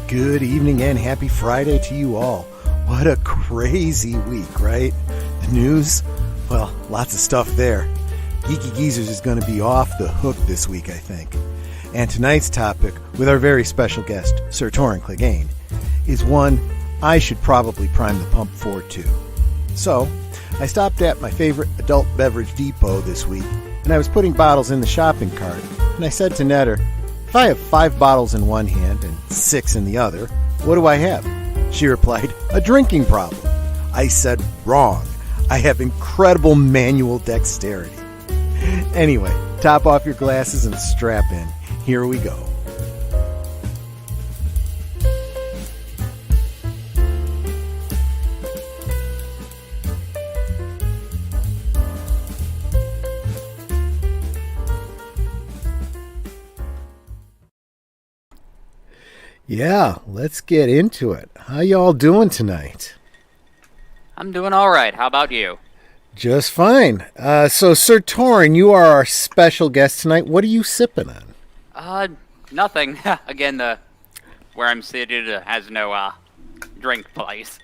Good evening and happy Friday to you all. What a crazy week, right? The news? Well, lots of stuff there. Geeky Geezers is going to be off the hook this week, I think. And tonight's topic, with our very special guest, Sir Torrin Clegane, is one I should probably prime the pump for too. So, I stopped at my favorite adult beverage depot this week, and I was putting bottles in the shopping cart, and I said to Netter, if I have 5 bottles in one hand and 6 in the other, what do I have? She replied, a drinking problem. I said, wrong. I have incredible manual dexterity. Anyway, top off your glasses and strap in. Here we go. Yeah, let's get into it. How y'all doing tonight? I'm doing all right. How about you? Just fine. So, Sir Torrin, you are our special guest tonight. What are you sipping on? Nothing. Again, where I'm seated has no drink place.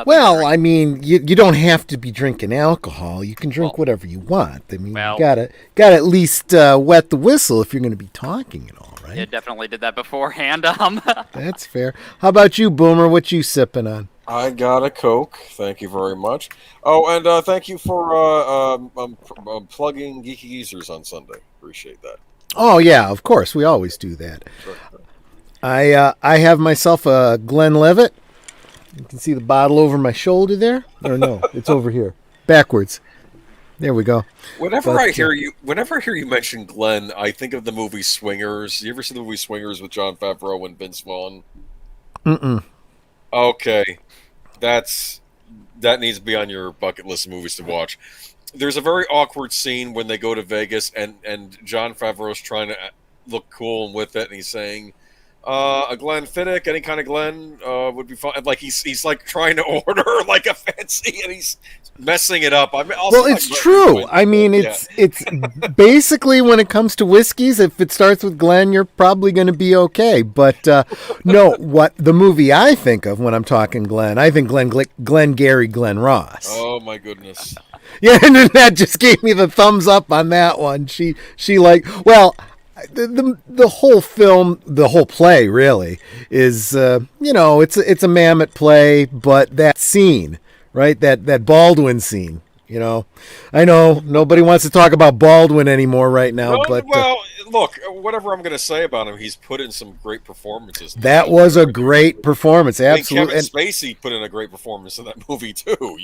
Well, I mean, you don't have to be drinking alcohol. You can drink whatever you want. I mean, you gotta at least wet the whistle if you're going to be talking and all, right? Yeah, definitely did that beforehand. That's fair. How about you, Boomer? What you sipping on? I got a Coke. Thank you very much. Oh, and thank you for plugging Geeky Geezers on Sunday. Appreciate that. Oh, yeah, of course. We always do that. Sure. I have myself a Glenlivet. You can see the bottle over my shoulder there. Or no, it's over here. Backwards. There we go. Whenever I hear you mention Glenn, I think of the movie Swingers. You ever see the movie Swingers with Jon Favreau and Vince Vaughn? Mm-mm. Okay. That needs to be on your bucket list of movies to watch. There's a very awkward scene when they go to Vegas and Jon Favreau's trying to look cool and with it, and he's saying, a Glenfiddich, any kind of Glen would be fine. Like he's like trying to order like a fancy, and he's messing it up. Well, it's true. I mean, it's basically when it comes to whiskeys, if it starts with Glen, you're probably going to be okay. But no, what the movie I think of when I'm talking Glen, I think Glenn Gary, Glen Ross. Oh my goodness. Yeah, and that just gave me the thumbs up on that one. She like, well, the whole film, the whole play really is, it's a Mamet play, but that scene, right? That Baldwin scene, I know nobody wants to talk about Baldwin anymore right now, but look, whatever I'm going to say about him, he's put in some great performances. That was a great performance, absolutely. Kevin Spacey put in a great performance in that movie too.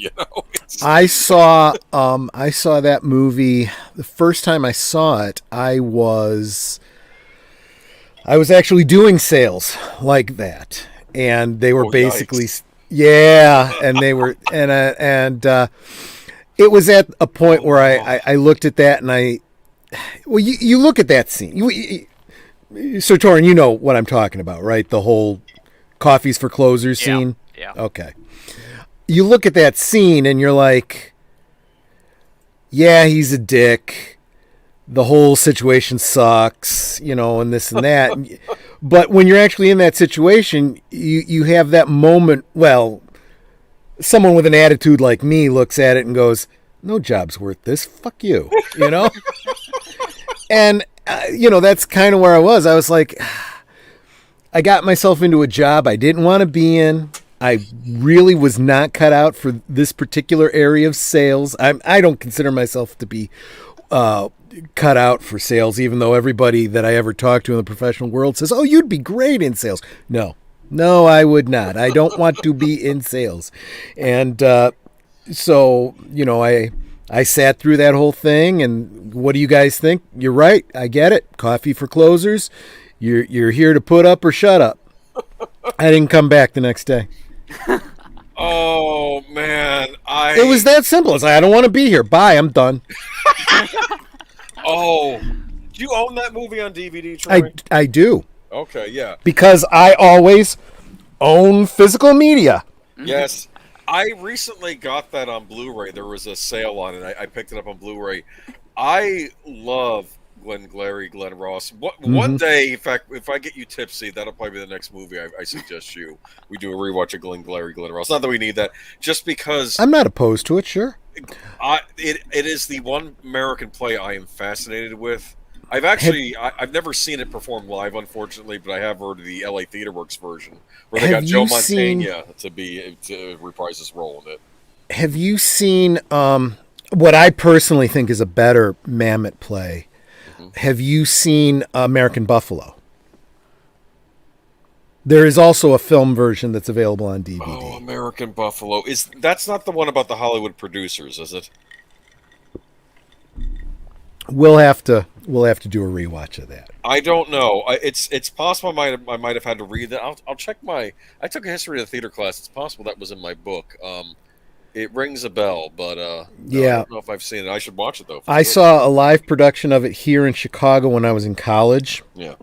I saw that movie the first time I saw it. I was actually doing sales like that, and they were basically, and they were, and it was at a point where I looked at that and you look at that scene. Sir Torrin, you know what I'm talking about, right? The whole coffees for closers scene. Yeah. Okay. You look at that scene and you're like, yeah, he's a dick. The whole situation sucks, and this and that. But when you're actually in that situation, you have that moment. Well, someone with an attitude like me looks at it and goes, no job's worth this. Fuck you, And, that's kind of where I was. I was like, I got myself into a job I didn't want to be in. I really was not cut out for this particular area of sales. I don't consider myself to be cut out for sales, even though everybody that I ever talked to in the professional world says, oh, you'd be great in sales. No, I would not. I don't want to be in sales. And so, I sat through that whole thing, and what do you guys think? You're right. I get it. Coffee for closers. You're here to put up or shut up. I didn't come back the next day. Oh man, It was that simple. It's like, I don't want to be here. Bye. I'm done. Oh, do you own that movie on DVD, Troy? I do. Okay, yeah. Because I always own physical media. Yes. I recently got that on Blu-ray. There was a sale on it. I picked it up on Blu-ray. I love Glenn Ross. One day, in fact, if I get you tipsy, that'll probably be the next movie I suggest you. We do a rewatch of Glenn Ross. Not that we need that, just because I'm not opposed to it. Sure. It is the one American play I am fascinated with. I've never seen it performed live, unfortunately, but I have heard of the LA Theater Works version where they got Joe Mantegna to reprise his role in it. Have you seen what I personally think is a better Mamet play? Have you seen American Buffalo? There is also a film version that's available on DVD. Oh, American Buffalo. That's not the one about the Hollywood producers, is it? We'll have to do a rewatch of that. I don't know. It's possible I might have had to read that. I'll check I took a history of the theater class. It's possible that was in my book. It rings a bell, but I don't know if I've seen it. I should watch it though. I saw a live production of it here in Chicago when I was in college. Yeah,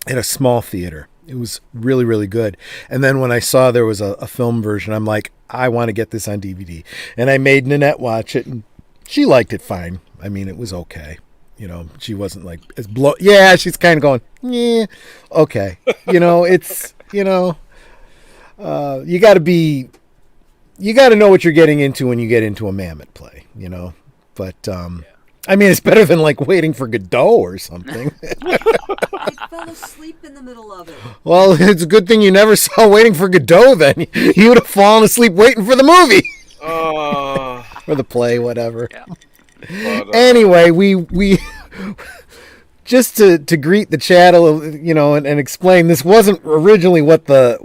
at a small theater. It was really, really good. And then when I saw there was a film version, I'm like, I want to get this on DVD. And I made Nanette watch it, and she liked it fine. I mean, it was okay. You know, she wasn't like as yeah, she's kind of going, yeah, okay. You know, it's, you know, you got to know what you're getting into when you get into a Mamet play, you know. But I mean, it's better than like Waiting for Godot or something. I fell asleep in the middle of it. Well, it's a good thing you never saw Waiting for Godot then. You would have fallen asleep waiting for the movie. Or the play, whatever. Yeah. But, anyway, we just to greet the chat, you know, and explain, this wasn't originally what the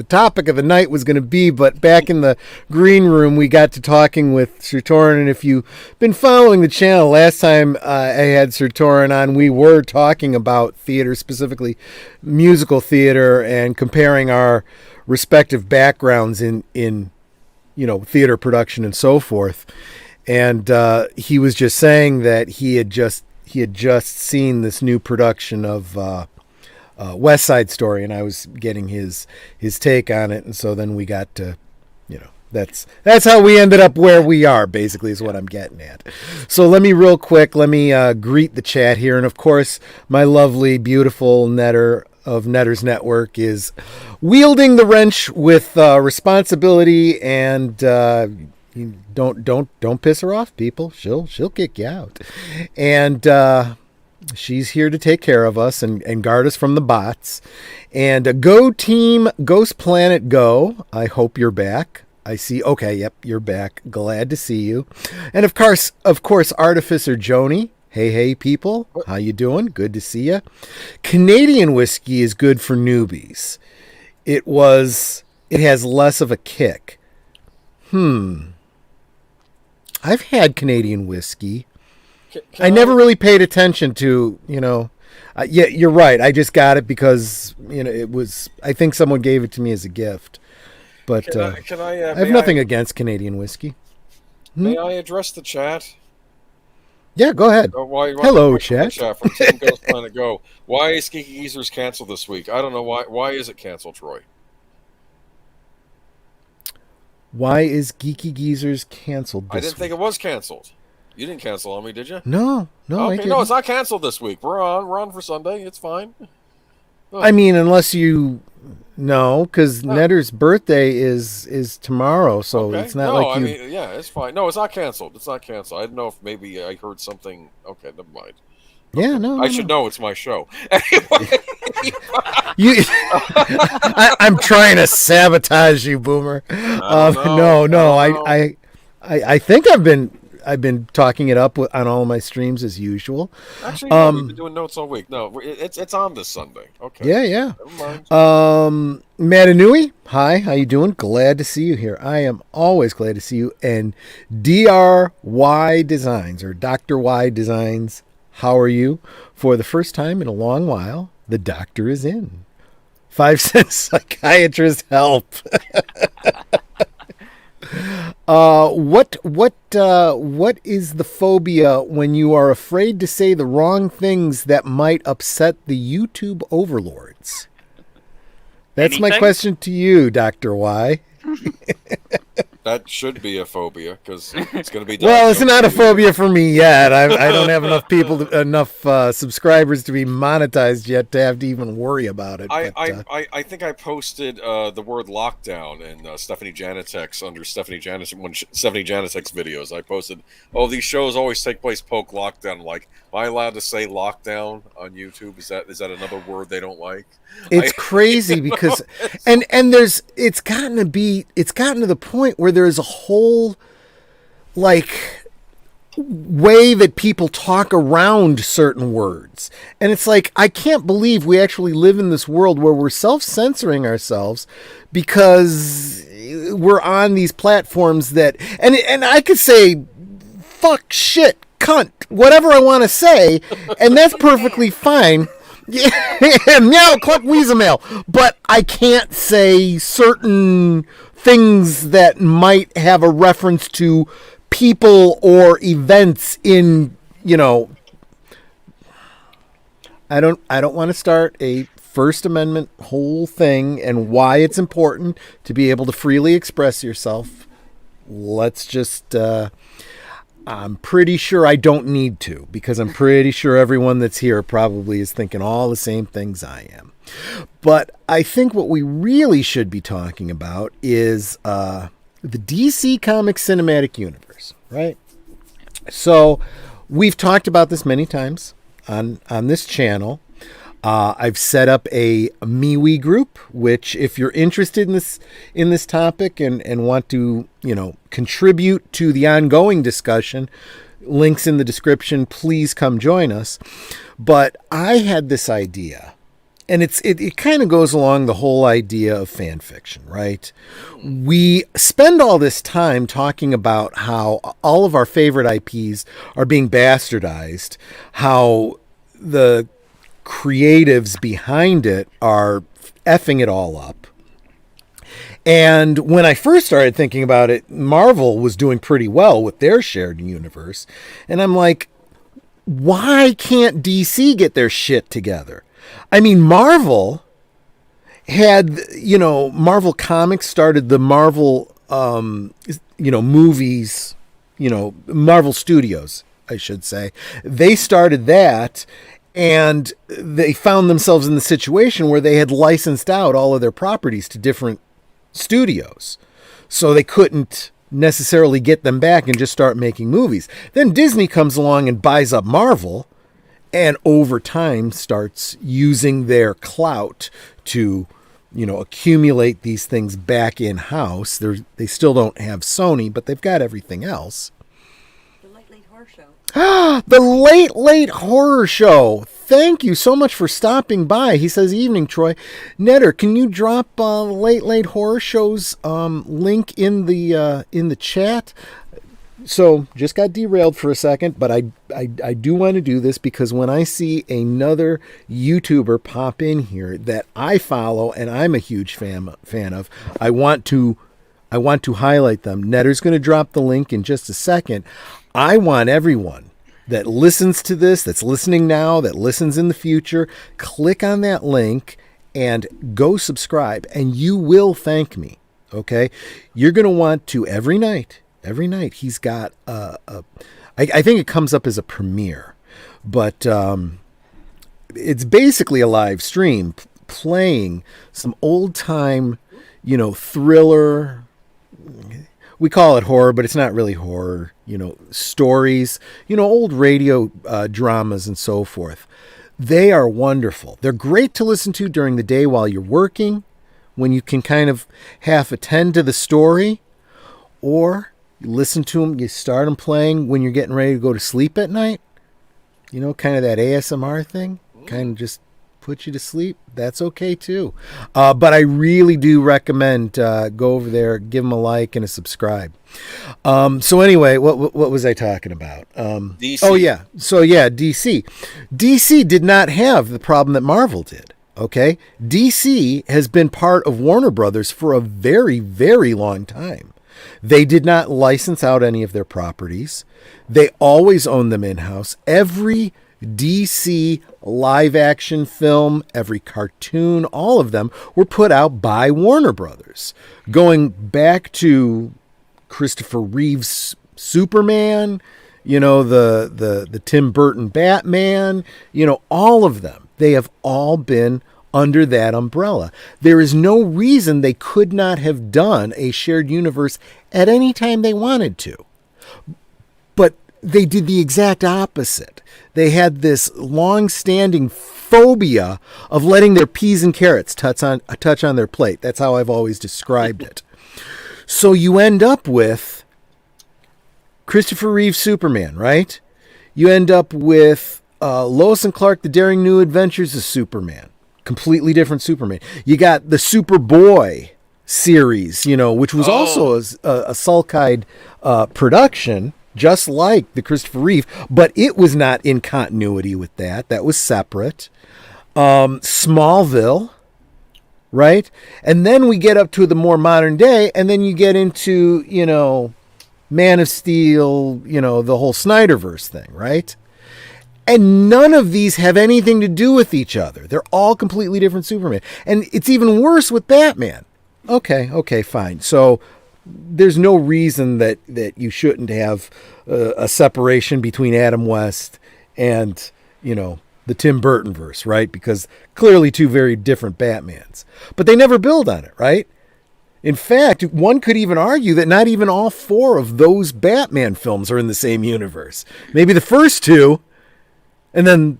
topic of the night was going to be, but back in the green room, we got to talking with Sir Torin, and if you've been following the channel, last time I had Sir Torin on, we were talking about theater, specifically musical theater, and comparing our respective backgrounds in you know, theater production and so forth. And he was just saying that he had just seen this new production of West Side Story, and I was getting his take on it, and so then we got to, you know, that's how we ended up where we are, basically, is what I'm getting at. So let me greet the chat here, and of course my lovely, beautiful Netter of Netter's Network is wielding the wrench with responsibility, and don't piss her off, people. She'll kick you out, and she's here to take care of us and guard us from the bots. And go team Ghost Planet Go. I hope you're back. I see. Okay, yep, you're back. Glad to see you. And of course, Artificer Joni. Hey, people. How you doing? Good to see you. Canadian whiskey is good for newbies. It has less of a kick. I've had Canadian whiskey. I never really paid attention to, you know. Yeah, you're right. I just got it because, you know, it was. I think someone gave it to me as a gift. But I have nothing against Canadian whiskey. May I address the chat? Yeah, go ahead. Hello, chat. From Team Ghost Planet Go. Why is Geeky Geezers canceled this week? I don't know why. Why is it canceled, Troy? Why is Geeky Geezers canceled this week? I didn't think it was canceled. You didn't cancel on me, did you? No, okay, I didn't. No, it's not canceled this week. We're on for Sunday. It's fine. I mean, unless you because Netter's birthday is tomorrow, so it's not like you. I mean, yeah, it's fine. No, it's not canceled. It's not canceled. I didn't know if maybe I heard something. Okay, never mind. Yeah, no. I should know. It's my show. Anyway. I'm trying to sabotage you, Boomer. I think I've been talking it up on all of my streams as usual. Actually, no, we've been doing notes all week. No, it's on this Sunday. Okay. Yeah. Never mind. Matanui, hi, how you doing? Glad to see you here. I am always glad to see you. And DRY Designs, or Dr. Y Designs, how are you? For the first time in a long while, the doctor is in. 5 cents psychiatrist help. What is the phobia when you are afraid to say the wrong things that might upset the YouTube overlords? That's Anything? my question to you, Dr. Y. That should be a phobia because it's going to be. Well, it's not a phobia for me yet. I don't have enough enough subscribers to be monetized yet to have to even worry about it. I think I posted the word lockdown in Stephanie Janitek's under Stephanie Janitek's videos. I posted, "Oh, these shows always take place post lockdown." Like, am I allowed to say lockdown on YouTube? Is that another word they don't like? It's crazy because and it's gotten to the point where there's a whole like way that people talk around certain words. And it's like, I can't believe we actually live in this world where we're self-censoring ourselves because we're on these platforms that and I could say fuck, shit, cunt, whatever I want to say, and that's perfectly fine. Yeah, meow, cluck, weasel, but I can't say certain things that might have a reference to people or events in, I don't want to start a First Amendment whole thing and why it's important to be able to freely express yourself. Let's just I'm pretty sure I don't need to, because I'm pretty sure everyone that's here probably is thinking all the same things I am. But I think what we really should be talking about is the DC Comics Cinematic Universe, right? So we've talked about this many times on this channel. I've set up a MeWe group, which if you're interested in this topic and want to, contribute to the ongoing discussion, links in the description, please come join us. But I had this idea, and it kind of goes along the whole idea of fan fiction, right? We spend all this time talking about how all of our favorite IPs are being bastardized, how the creatives behind it are effing it all up. And when I first started thinking about it, Marvel was doing pretty well with their shared universe. And I'm like, why can't DC get their shit together? I mean, Marvel had, Marvel Comics started the Marvel, movies, Marvel Studios, I should say. They started that. And they found themselves in the situation where they had licensed out all of their properties to different studios. So they couldn't necessarily get them back and just start making movies. Then Disney comes along and buys up Marvel, and over time starts using their clout to, accumulate these things back in-house. They still don't have Sony, but they've got everything else. The Late Late Horror Show. Thank you so much for stopping by. He says, evening, Troy. Netter, can you drop Late Late Horror Show's link in the chat? So, just got derailed for a second, but I do want to do this because when I see another YouTuber pop in here that I follow and I'm a huge fan of, I want to highlight them. Netter's going to drop the link in just a second. I want everyone that listens to this, that's listening now, that listens in the future, click on that link and go subscribe, and you will thank me, okay? You're going to want to every night, he's got I think it comes up as a premiere, but it's basically a live stream playing some old-time, thriller. We call it horror, but it's not really horror, stories, old radio dramas and so forth. They are wonderful. They're great to listen to during the day while you're working, when you can kind of half attend to the story, or you listen to them, you start them playing when you're getting ready to go to sleep at night. Kind of that ASMR thing, kind of just put you to sleep. That's okay too. But I really do recommend go over there, give them a like and a subscribe. So anyway, what was I talking about? DC. Oh yeah. So yeah, DC. DC did not have the problem that Marvel did. Okay. DC has been part of Warner Brothers for a very, very long time. They did not license out any of their properties. They always owned them in-house. Every DC live action film, every cartoon, all of them were put out by Warner Brothers. Going back to Christopher Reeve's Superman, the Tim Burton Batman, all of them. They have all been under that umbrella. There is no reason they could not have done a shared universe at any time they wanted to. But they did the exact opposite. They had this long-standing phobia of letting their peas and carrots touch on their plate. That's how I've always described it. So you end up with Christopher Reeve's Superman, right? You end up with Lois and Clark, The Daring New Adventures of Superman. Completely different Superman. You got the Superboy series, which was also a Sulkide production, just like the Christopher Reeve, but it was not in continuity with that. That was separate. Smallville, right? And then we get up to the more modern day, and then you get into, Man of Steel, the whole Snyderverse thing, right? And none of these have anything to do with each other. They're all completely different Superman. And it's even worse with Batman. Okay, fine. So there's no reason that you shouldn't have a separation between Adam West and, the Tim Burton verse, right? Because clearly two very different Batmans. But they never build on it, right? In fact, one could even argue that not even all four of those Batman films are in the same universe. Maybe the first two, and then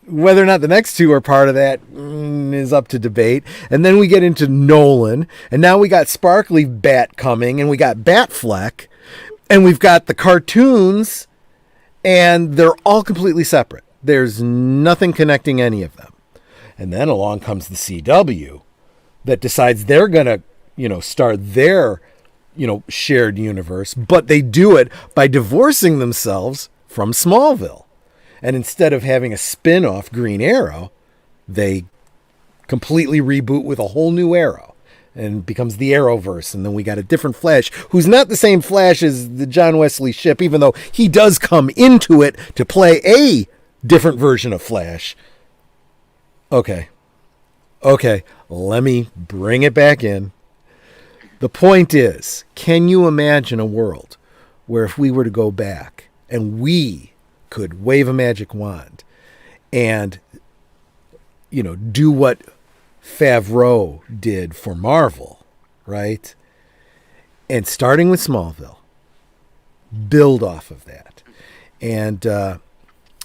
whether or not the next two are part of that is up to debate. And then we get into Nolan, and now we got Sparkly Bat coming, and we got Batfleck, and we've got the cartoons, and they're all completely separate. There's nothing connecting any of them. And then along comes the CW that decides they're going to, start their, shared universe, but they do it by divorcing themselves from Smallville. And instead of having a spin-off Green Arrow, they completely reboot with a whole new Arrow and becomes the Arrowverse. And then we got a different Flash, who's not the same Flash as the John Wesley Shipp, even though he does come into it to play a different version of Flash. Okay, let me bring it back in. The point is, can you imagine a world where if we were to go back and we could wave a magic wand and, do what Favreau did for Marvel, right? And starting with Smallville, build off of that. And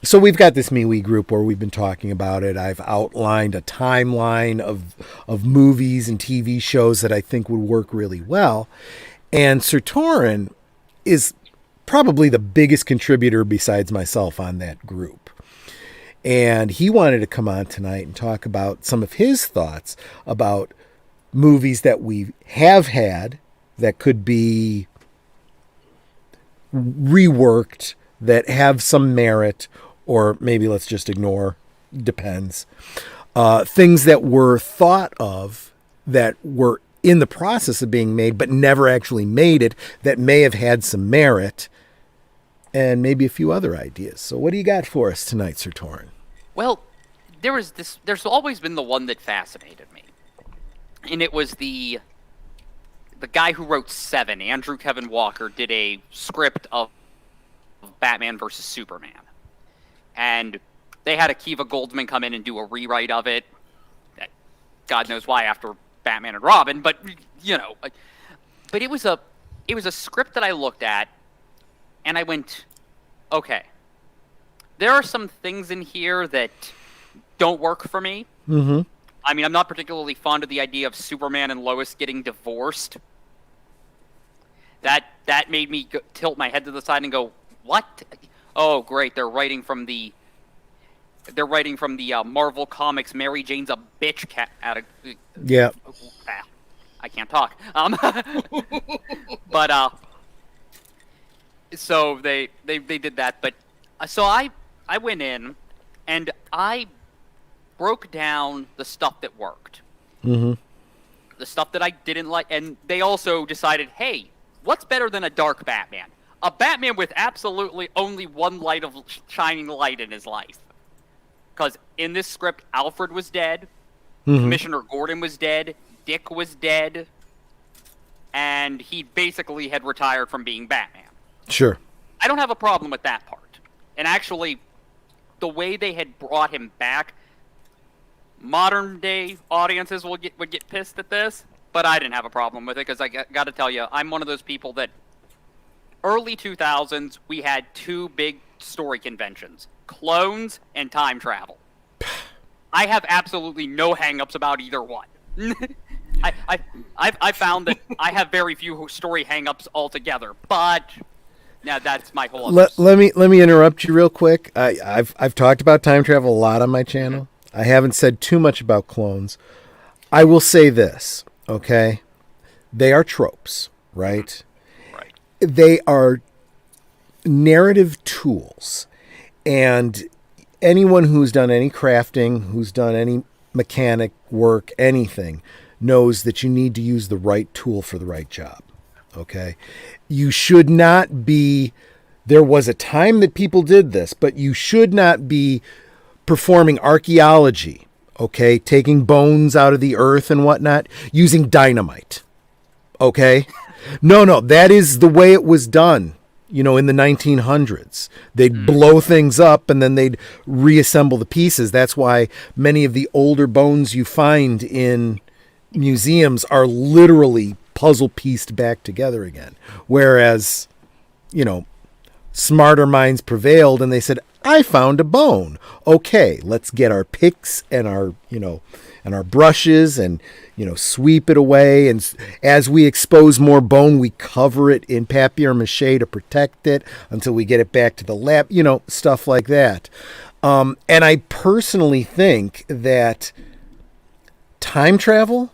so we've got this MeWe group where we've been talking about it. I've outlined a timeline of movies and TV shows that I think would work really well. And Sir Torin is probably the biggest contributor besides myself on that group. And he wanted to come on tonight and talk about some of his thoughts about movies that we have had that could be reworked, that have some merit, or maybe let's just ignore, depends. Things that were thought of that were in the process of being made but never actually made it, that may have had some merit, and maybe a few other ideas. So what do you got for us tonight, Sir Torin? Well, there's always been the one that fascinated me. And it was the guy who wrote Seven, Andrew Kevin Walker, did a script of Batman versus Superman. And they had Akiva Goldsman come in and do a rewrite of it. God knows why after Batman and Robin, but but it was a script that I looked at and I went, okay, there are some things in here that don't work for me. Mm-hmm. I mean, I'm not particularly fond of the idea of Superman and Lois getting divorced. That made me tilt my head to the side and go, what? Oh, great! They're writing from the Marvel Comics. Mary Jane's a bitch cat. Yeah. I can't talk. But so they did that. But so I went in and I broke down the stuff that worked. Mm-hmm. The stuff that I didn't like, and they also decided, hey, what's better than a dark Batman? A Batman with absolutely only one shining light in his life. Because in this script, Alfred was dead, mm-hmm. Commissioner Gordon was dead, Dick was dead. and he basically had retired from being Batman. Sure. I don't have a problem with that part. And actually, the way they had brought him back, modern day audiences would get pissed at this, but I didn't have a problem with it because I got to tell you, I'm one of those people that early 2000s we had two big story conventions: clones and time travel. I have absolutely no hang-ups about either one. I found that I have very few story hang-ups altogether, but now that's my whole. Let me interrupt you real quick. I've talked about time travel a lot on my channel. I haven't said too much about clones. I will say this, okay? They are tropes, right? Right. They are narrative tools, and anyone who's done any crafting, who's done any mechanic work, anything, knows that you need to use the right tool for the right job. Okay? You should not be, there was a time that people did this, but you should not be performing archaeology, okay? Taking bones out of the earth and whatnot, using dynamite. Okay? No, that is the way it was done. You know, in the 1900s, they'd blow things up and then they'd reassemble the pieces. That's why many of the older bones you find in museums are literally puzzle pieced back together again. Whereas, you know, smarter minds prevailed and they said, I found a bone. Okay, let's get our picks and our, you know, and our brushes and, you know, sweep it away. And as we expose more bone, we cover it in papier-mâché to protect it until we get it back to the lab, you know, stuff like that. And I personally think that time travel,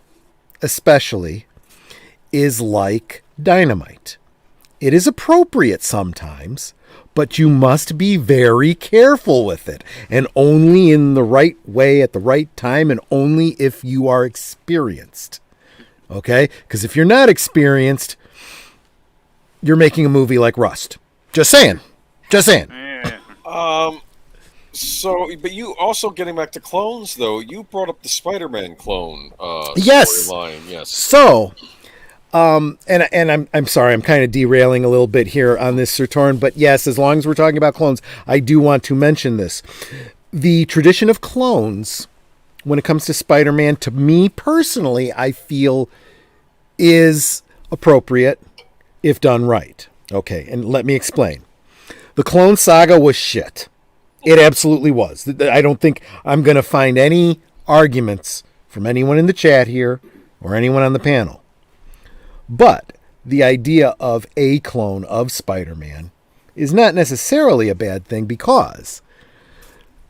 especially, is like dynamite. It is appropriate sometimes, but you must be very careful with it, and only in the right way at the right time, and only if you are experienced. Okay? Because if you're not experienced, you're making a movie like Rust. Just saying. So, but you also, getting back to clones, though, you brought up the Spider-Man clone Yes. storyline. Yes. So, and I'm sorry, I'm kind of derailing a little bit here on this, Sir Torn, but yes, as long as we're talking about clones, I do want to mention this. The tradition of clones, when it comes to Spider-Man, to me personally, I feel is appropriate if done right. Okay, and let me explain. The Clone Saga was shit. It absolutely was. I don't think I'm going to find any arguments from anyone in the chat here or anyone on the panel. But the idea of a clone of Spider-Man is not necessarily a bad thing, because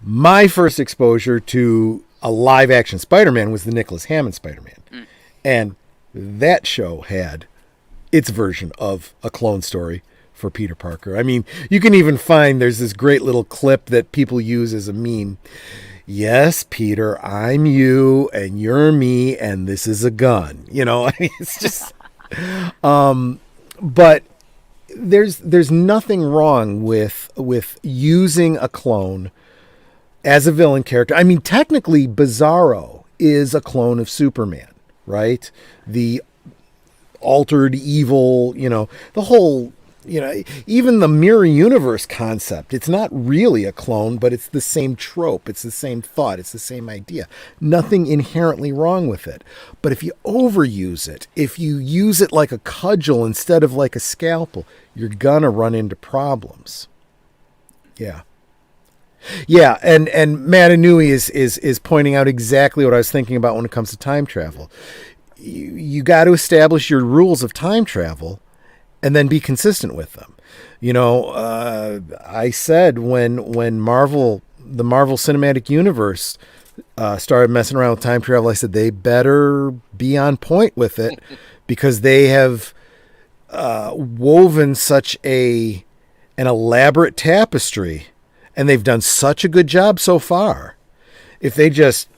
my first exposure to a live-action Spider-Man was the Nicholas Hammond Spider-Man. And that show had its version of a clone story for Peter Parker. I mean, you can even find there's this great little clip that people use as a meme. Yes, Peter, I'm you and you're me and this is a gun. You know, I mean, it's just but there's nothing wrong with using a clone as a villain character. I mean, technically Bizarro is a clone of Superman, right? The altered evil, you know, the whole, you know, even the mirror universe concept, it's not really a clone, but it's the same trope. It's the same thought. It's the same idea. Nothing inherently wrong with it. But if you overuse it, if you use it like a cudgel instead of like a scalpel, you're gonna run into problems. Yeah. Yeah, and Matanui is pointing out exactly what I was thinking about when it comes to time travel. You got to establish your rules of time travel and then be consistent with them. You know, I said when the Marvel Cinematic Universe started messing around with time travel, I said they better be on point with it, because they have woven such an elaborate tapestry, and they've done such a good job so far. If they just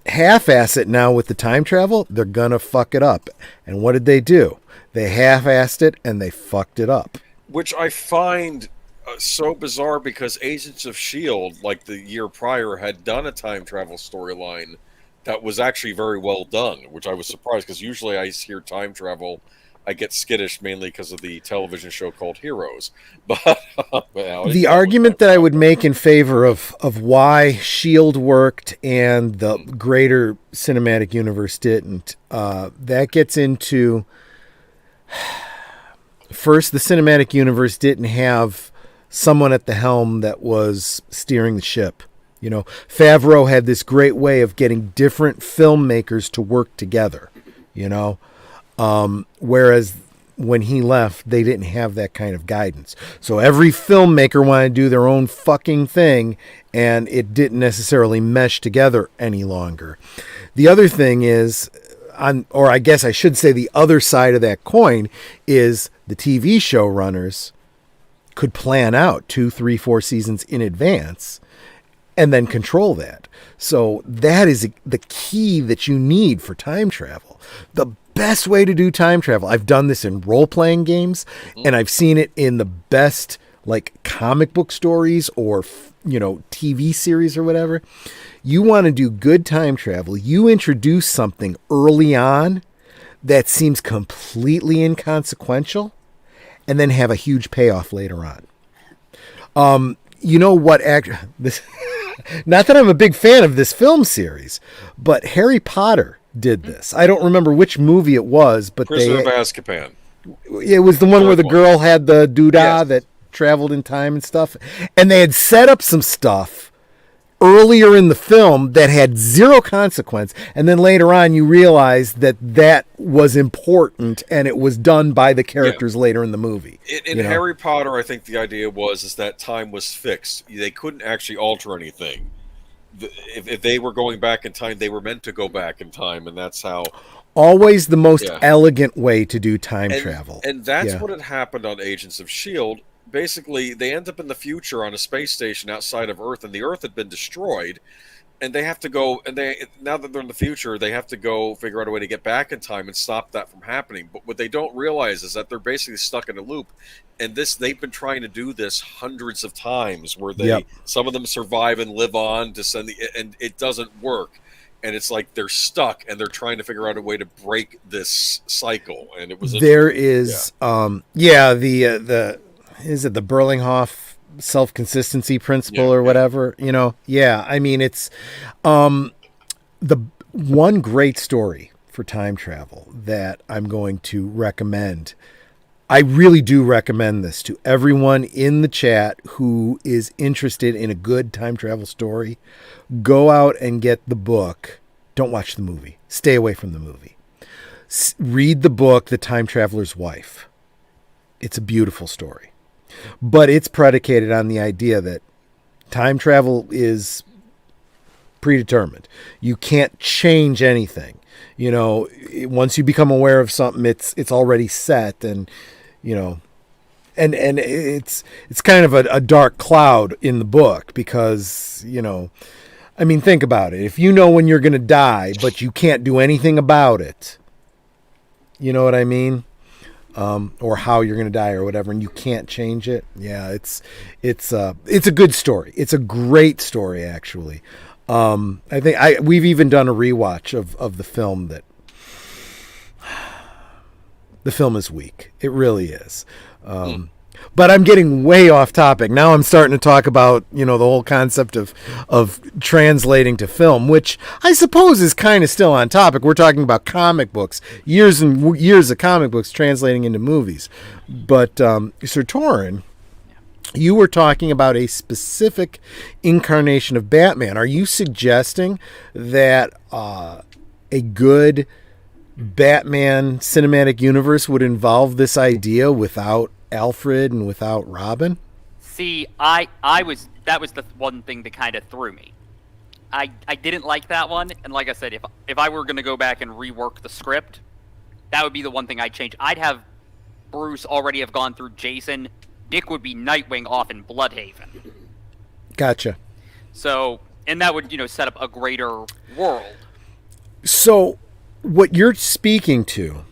half-ass it now with the time travel, they're gonna fuck it up. And what did they do? They half-assed it and they fucked it up. Which I find so bizarre, because Agents of S.H.I.E.L.D., like the year prior, had done a time travel storyline that was actually very well done, which I was surprised, because usually I hear time travel I get skittish mainly because of the television show called Heroes. But the argument that I would make in favor of why S.H.I.E.L.D. worked and the greater cinematic universe didn't, that gets into... First, the cinematic universe didn't have someone at the helm that was steering the ship. You know, Favreau had this great way of getting different filmmakers to work together, you know, whereas when he left, they didn't have that kind of guidance. So every filmmaker wanted to do their own fucking thing, and it didn't necessarily mesh together any longer. The other thing is, or I guess I should say the other side of that coin is the TV showrunners could plan out 2, 3, 4 seasons in advance and then control that. So that is the key that you need for time travel. The best way to do time travel, I've done this in role-playing games, and I've seen it in the best like comic book stories or, you know, TV series or whatever. You want to do good time travel. You introduce something early on that seems completely inconsequential and then have a huge payoff later on. You know what? This, not that I'm a big fan of this film series, but Harry Potter did this. I don't remember which movie it was, but Prisoner of Azkaban. It was the one where the girl had the doodah that traveled in time and stuff. And they had set up some stuff earlier in the film that had zero consequence, and then later on you realize that that was important and it was done by the characters later in the movie. In Harry Potter, I think the idea is that time was fixed. They couldn't actually alter anything. If they were going back in time, they were meant to go back in time, and that's how... Always the most elegant way to do time travel. And that's what had happened on Agents of S.H.I.E.L.D. Basically, they end up in the future on a space station outside of Earth, and the Earth had been destroyed, and they have to go, and now that they're in the future, they have to go figure out a way to get back in time and stop that from happening. But what they don't realize is that they're basically stuck in a loop, and they've been trying to do this hundreds of times, where some of them survive and live on to send and it doesn't work. And it's like they're stuck, and they're trying to figure out a way to break this cycle. And it was the is it the Berlinghoff self-consistency principle or whatever, you know? Yeah. I mean, it's, the one great story for time travel that I'm going to recommend. I really do recommend this to everyone in the chat who is interested in a good time travel story. Go out and get the book. Don't watch the movie. Stay away from the movie. Read the book, The Time Traveler's Wife. It's a beautiful story. But it's predicated on the idea that time travel is predetermined. You can't change anything. You know, once you become aware of something, it's already set, and you know, and it's kind of a dark cloud in the book because, you know, I mean, think about it. If you know when you're going to die, but you can't do anything about it, you know what I mean? Or how you're going to die or whatever, and you can't change it. Yeah, it's a good story. It's a great story, actually. I think we've even done a rewatch of the film. That the film is weak. It really is. But I'm getting way off topic. Now I'm starting to talk about, you know, the whole concept of translating to film, which I suppose is kind of still on topic. We're talking about comic books, years and years of comic books translating into movies. But Sir Torin, you were talking about a specific incarnation of Batman. Are you suggesting that a good Batman cinematic universe would involve this idea without Alfred and without Robin? See, that was the one thing that kind of threw me. I didn't like that one, and like I said, if I were going to go back and rework the script, that would be the one thing I'd change. I'd have Bruce already have gone through Jason. Dick would be Nightwing off in Bloodhaven. Gotcha. So, and that would, you know, set up a greater world. So, what you're speaking to,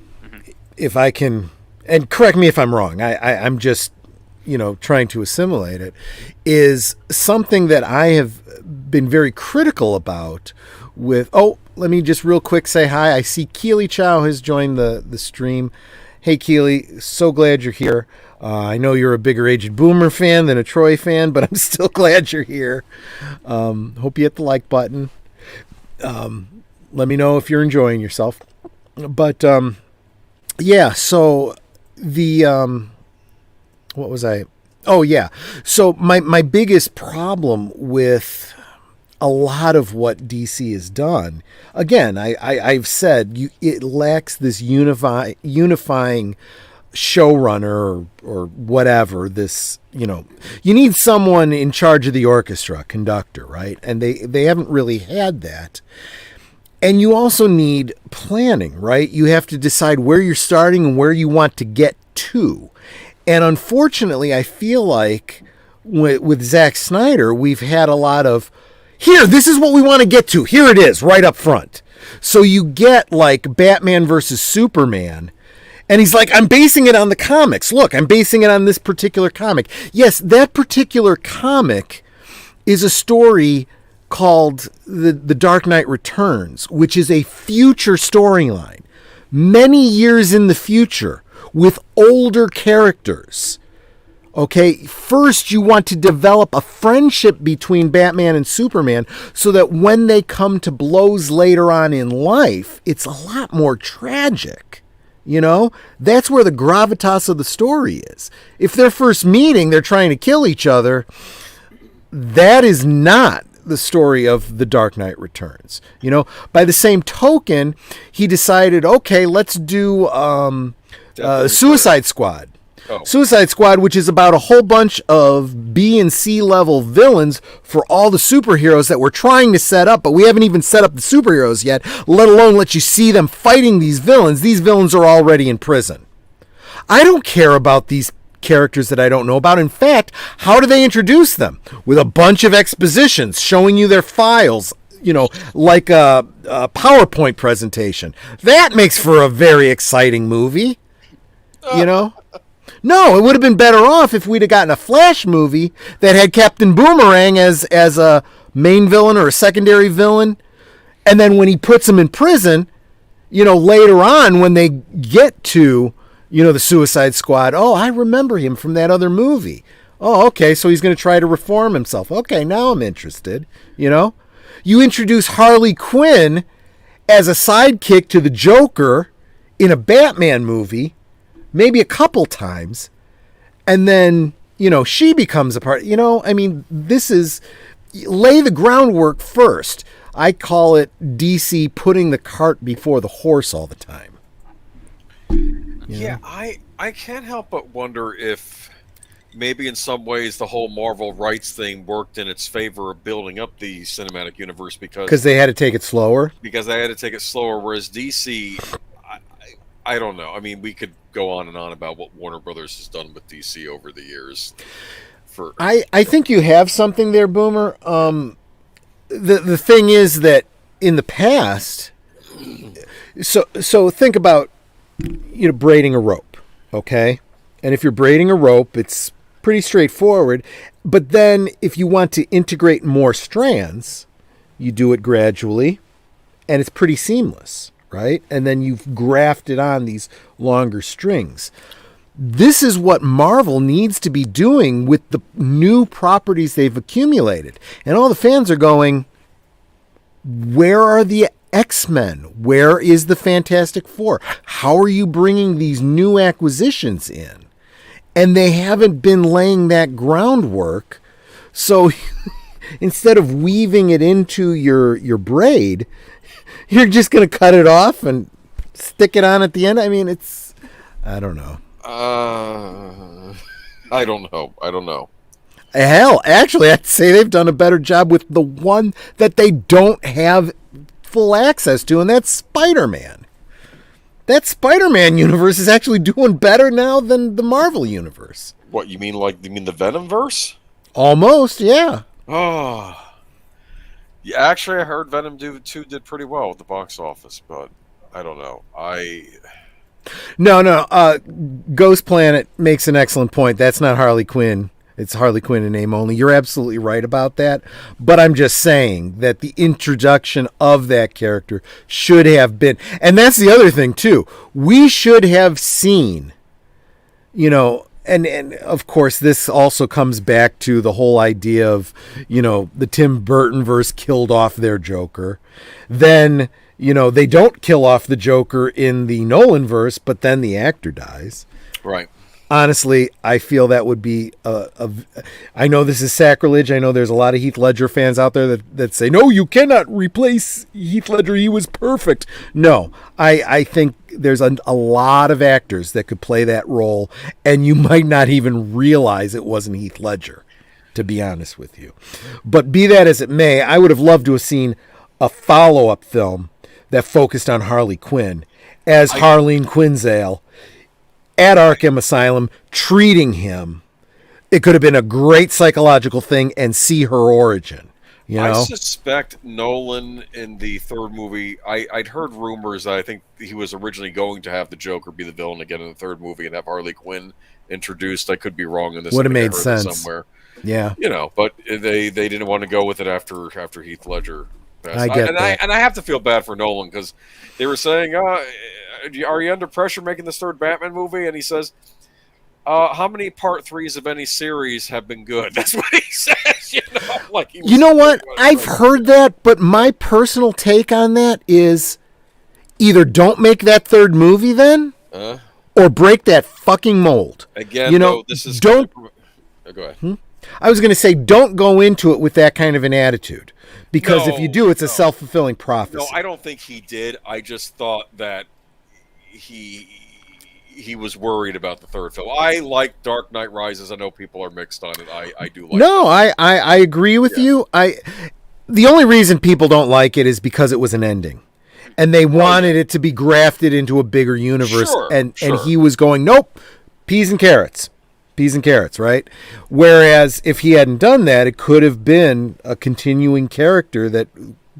if I can, and correct me if I'm wrong, I'm just, you know, trying to assimilate it, is something that I have been very critical about with, let me just real quick say hi. I see Keely Chow has joined the stream. Hey, Keely, so glad you're here. I know you're a bigger Aged Boomer fan than a Troy fan, but I'm still glad you're here. Hope you hit the like button. Let me know if you're enjoying yourself. But, yeah, so what was I? Oh, yeah. So my biggest problem with a lot of what DC has done, again, I've said it lacks this unifying showrunner or whatever. This, you need someone in charge of the orchestra, conductor, right? And they haven't really had that. And you also need planning, right? You have to decide where you're starting and where you want to get to. And unfortunately, I feel like with Zack Snyder, we've had a lot of, here, this is what we want to get to. Here it is, right up front. So you get like Batman versus Superman. And he's like, I'm basing it on the comics. Look, I'm basing it on this particular comic. Yes, that particular comic is a story called The Dark Knight Returns, which is a future storyline, many years in the future with older characters. Okay, first you want to develop a friendship between Batman and Superman so that when they come to blows later on in life, it's a lot more tragic. That's where the gravitas of the story is. If their first meeting, they're trying to kill each other, that is not the story of The Dark Knight Returns. By the same token, he decided, okay, let's do Suicide Squad. Oh. Suicide Squad, which is about a whole bunch of B and C level villains for all the superheroes that we're trying to set up, but we haven't even set up the superheroes yet, let alone let you see them fighting these villains. These villains are already in prison. I don't care about these characters that I don't know about. In fact, how do they introduce them? With a bunch of expositions showing you their files, like a PowerPoint presentation. That makes for a very exciting movie, No, it would have been better off if we'd have gotten a Flash movie that had Captain Boomerang as a main villain or a secondary villain. And then when he puts him in prison, later on when they get to, the Suicide Squad, oh, I remember him from that other movie. Oh, okay, so he's going to try to reform himself. Okay, now I'm interested, You introduce Harley Quinn as a sidekick to the Joker in a Batman movie, maybe a couple times, and then, she becomes a part. This is, lay the groundwork first. I call it DC putting the cart before the horse all the time. Yeah, I can't help but wonder if maybe in some ways the whole Marvel rights thing worked in its favor of building up the cinematic universe because they had to take it slower. Because they had to take it slower, whereas DC, I don't know. I mean, we could go on and on about what Warner Brothers has done with DC over the years. I think you have something there, Boomer. The thing is that in the past, so think about braiding a rope, okay? And if you're braiding a rope, it's pretty straightforward. But then if you want to integrate more strands, you do it gradually, and it's pretty seamless. Right? And then you've grafted on these longer strings. This is what Marvel needs to be doing with the new properties they've accumulated. And all the fans are going, where are the X-Men? Where is the Fantastic Four? How are you bringing these new acquisitions in? And they haven't been laying that groundwork. So instead of weaving it into your braid, you're just going to cut it off and stick it on at the end? I mean, I don't know. I don't know. Hell, actually, I'd say they've done a better job with the one that they don't have full access to, and that's Spider-Man. That Spider-Man universe is actually doing better now than the Marvel universe. What, you mean the Venomverse? Almost, yeah. Oh. Yeah, actually, I heard Venom 2 did pretty well at the box office, but I don't know. No. Ghost Planet makes an excellent point. That's not Harley Quinn. It's Harley Quinn in name only. You're absolutely right about that. But I'm just saying that the introduction of that character should have been, and that's the other thing too. We should have seen, and of course this also comes back to the whole idea of, the Tim Burton verse killed off their Joker. Then, they don't kill off the Joker in the Nolan verse, but then the actor dies. Right. Honestly, I feel that would be I know this is sacrilege. I know there's a lot of Heath Ledger fans out there that say, no, you cannot replace Heath Ledger. He was perfect. No, I think there's a lot of actors that could play that role, and you might not even realize it wasn't Heath Ledger, to be honest with you. But be that as it may, I would have loved to have seen a follow-up film that focused on Harley Quinn as Harleen Quinzel at Arkham Asylum, treating him. It could have been a great psychological thing, and see her origin. I suspect Nolan in the third movie, I'd heard rumors that I think he was originally going to have the Joker be the villain again in the third movie and have Harley Quinn introduced. I could be wrong in this. Would have made sense somewhere. Yeah. But they didn't want to go with it after Heath Ledger passed. I get that. I have to feel bad for Nolan because they were saying, are you under pressure making this third Batman movie? And he says, how many part 3s of any series have been good? That's what he says. You know what? I've heard that, but my personal take on that is either don't make that third movie then, or break that fucking mold. Again, this is don't. Go ahead. I was going to say, don't go into it with that kind of an attitude, because if you do, it's a self-fulfilling prophecy. No, I don't think he did. I just thought that he was worried about the third film. I like Dark Knight Rises. I know people are mixed on it. I do like it. I agree with you. The only reason people don't like it is because it was an ending. And they wanted it to be grafted into a bigger universe. Sure, and he was going, nope, peas and carrots, right? Whereas if he hadn't done that, it could have been a continuing character that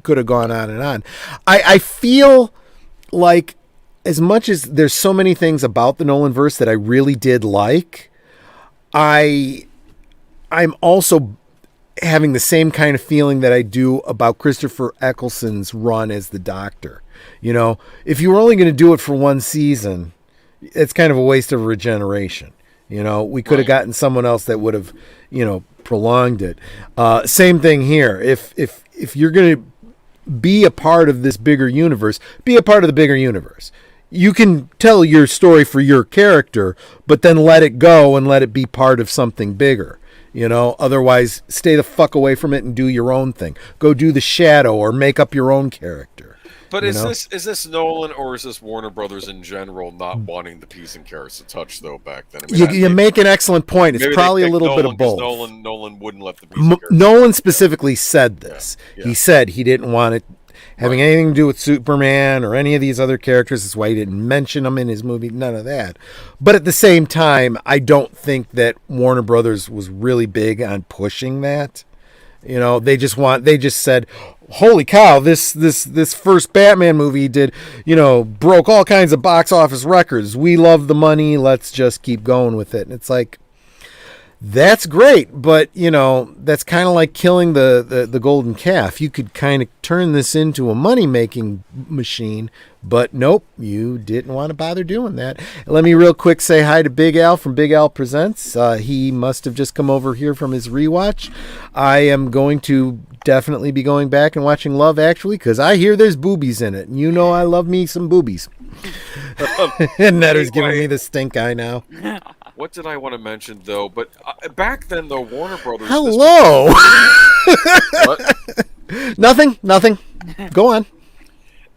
could have gone on and on. I feel like, as much as there's so many things about the Nolan verse that I really did like, I'm also having the same kind of feeling that I do about Christopher Eccleston's run as the Doctor. If you were only going to do it for one season, it's kind of a waste of regeneration. We could have gotten someone else that would have, prolonged it. Same thing here. If you're going to be a part of this bigger universe, be a part of the bigger universe. You can tell your story for your character, but then let it go and let it be part of something bigger. Otherwise, stay the fuck away from it and do your own thing. Go do The Shadow or make up your own character. But is this Nolan or is this Warner Brothers in general not wanting the peas and carrots to touch though back then? You make an excellent point. It's probably a little bit of both. Nolan wouldn't let the peas and carrots. Nolan specifically said this. Yeah. He said he didn't want it having anything to do with Superman or any of these other characters. That's why he didn't mention them in his movie. None of that. But at the same time, I don't think that Warner Brothers was really big on pushing that. They just said, holy cow, this first Batman movie he did, broke all kinds of box office records. We love the money. Let's just keep going with it. And it's like, that's great, but that's kind of like killing the golden calf. You could kind of turn this into a money-making machine, but nope, you didn't want to bother doing that. Let me real quick say hi to Big Al from Big Al Presents. He must have just come over here from his rewatch. I am going to definitely be going back and watching Love Actually, because I hear there's boobies in it, and I love me some boobies. And Netter's giving me the stink eye now. What did I want to mention, though? But back then, though, Warner Brothers... Hello! What? Nothing. Go on.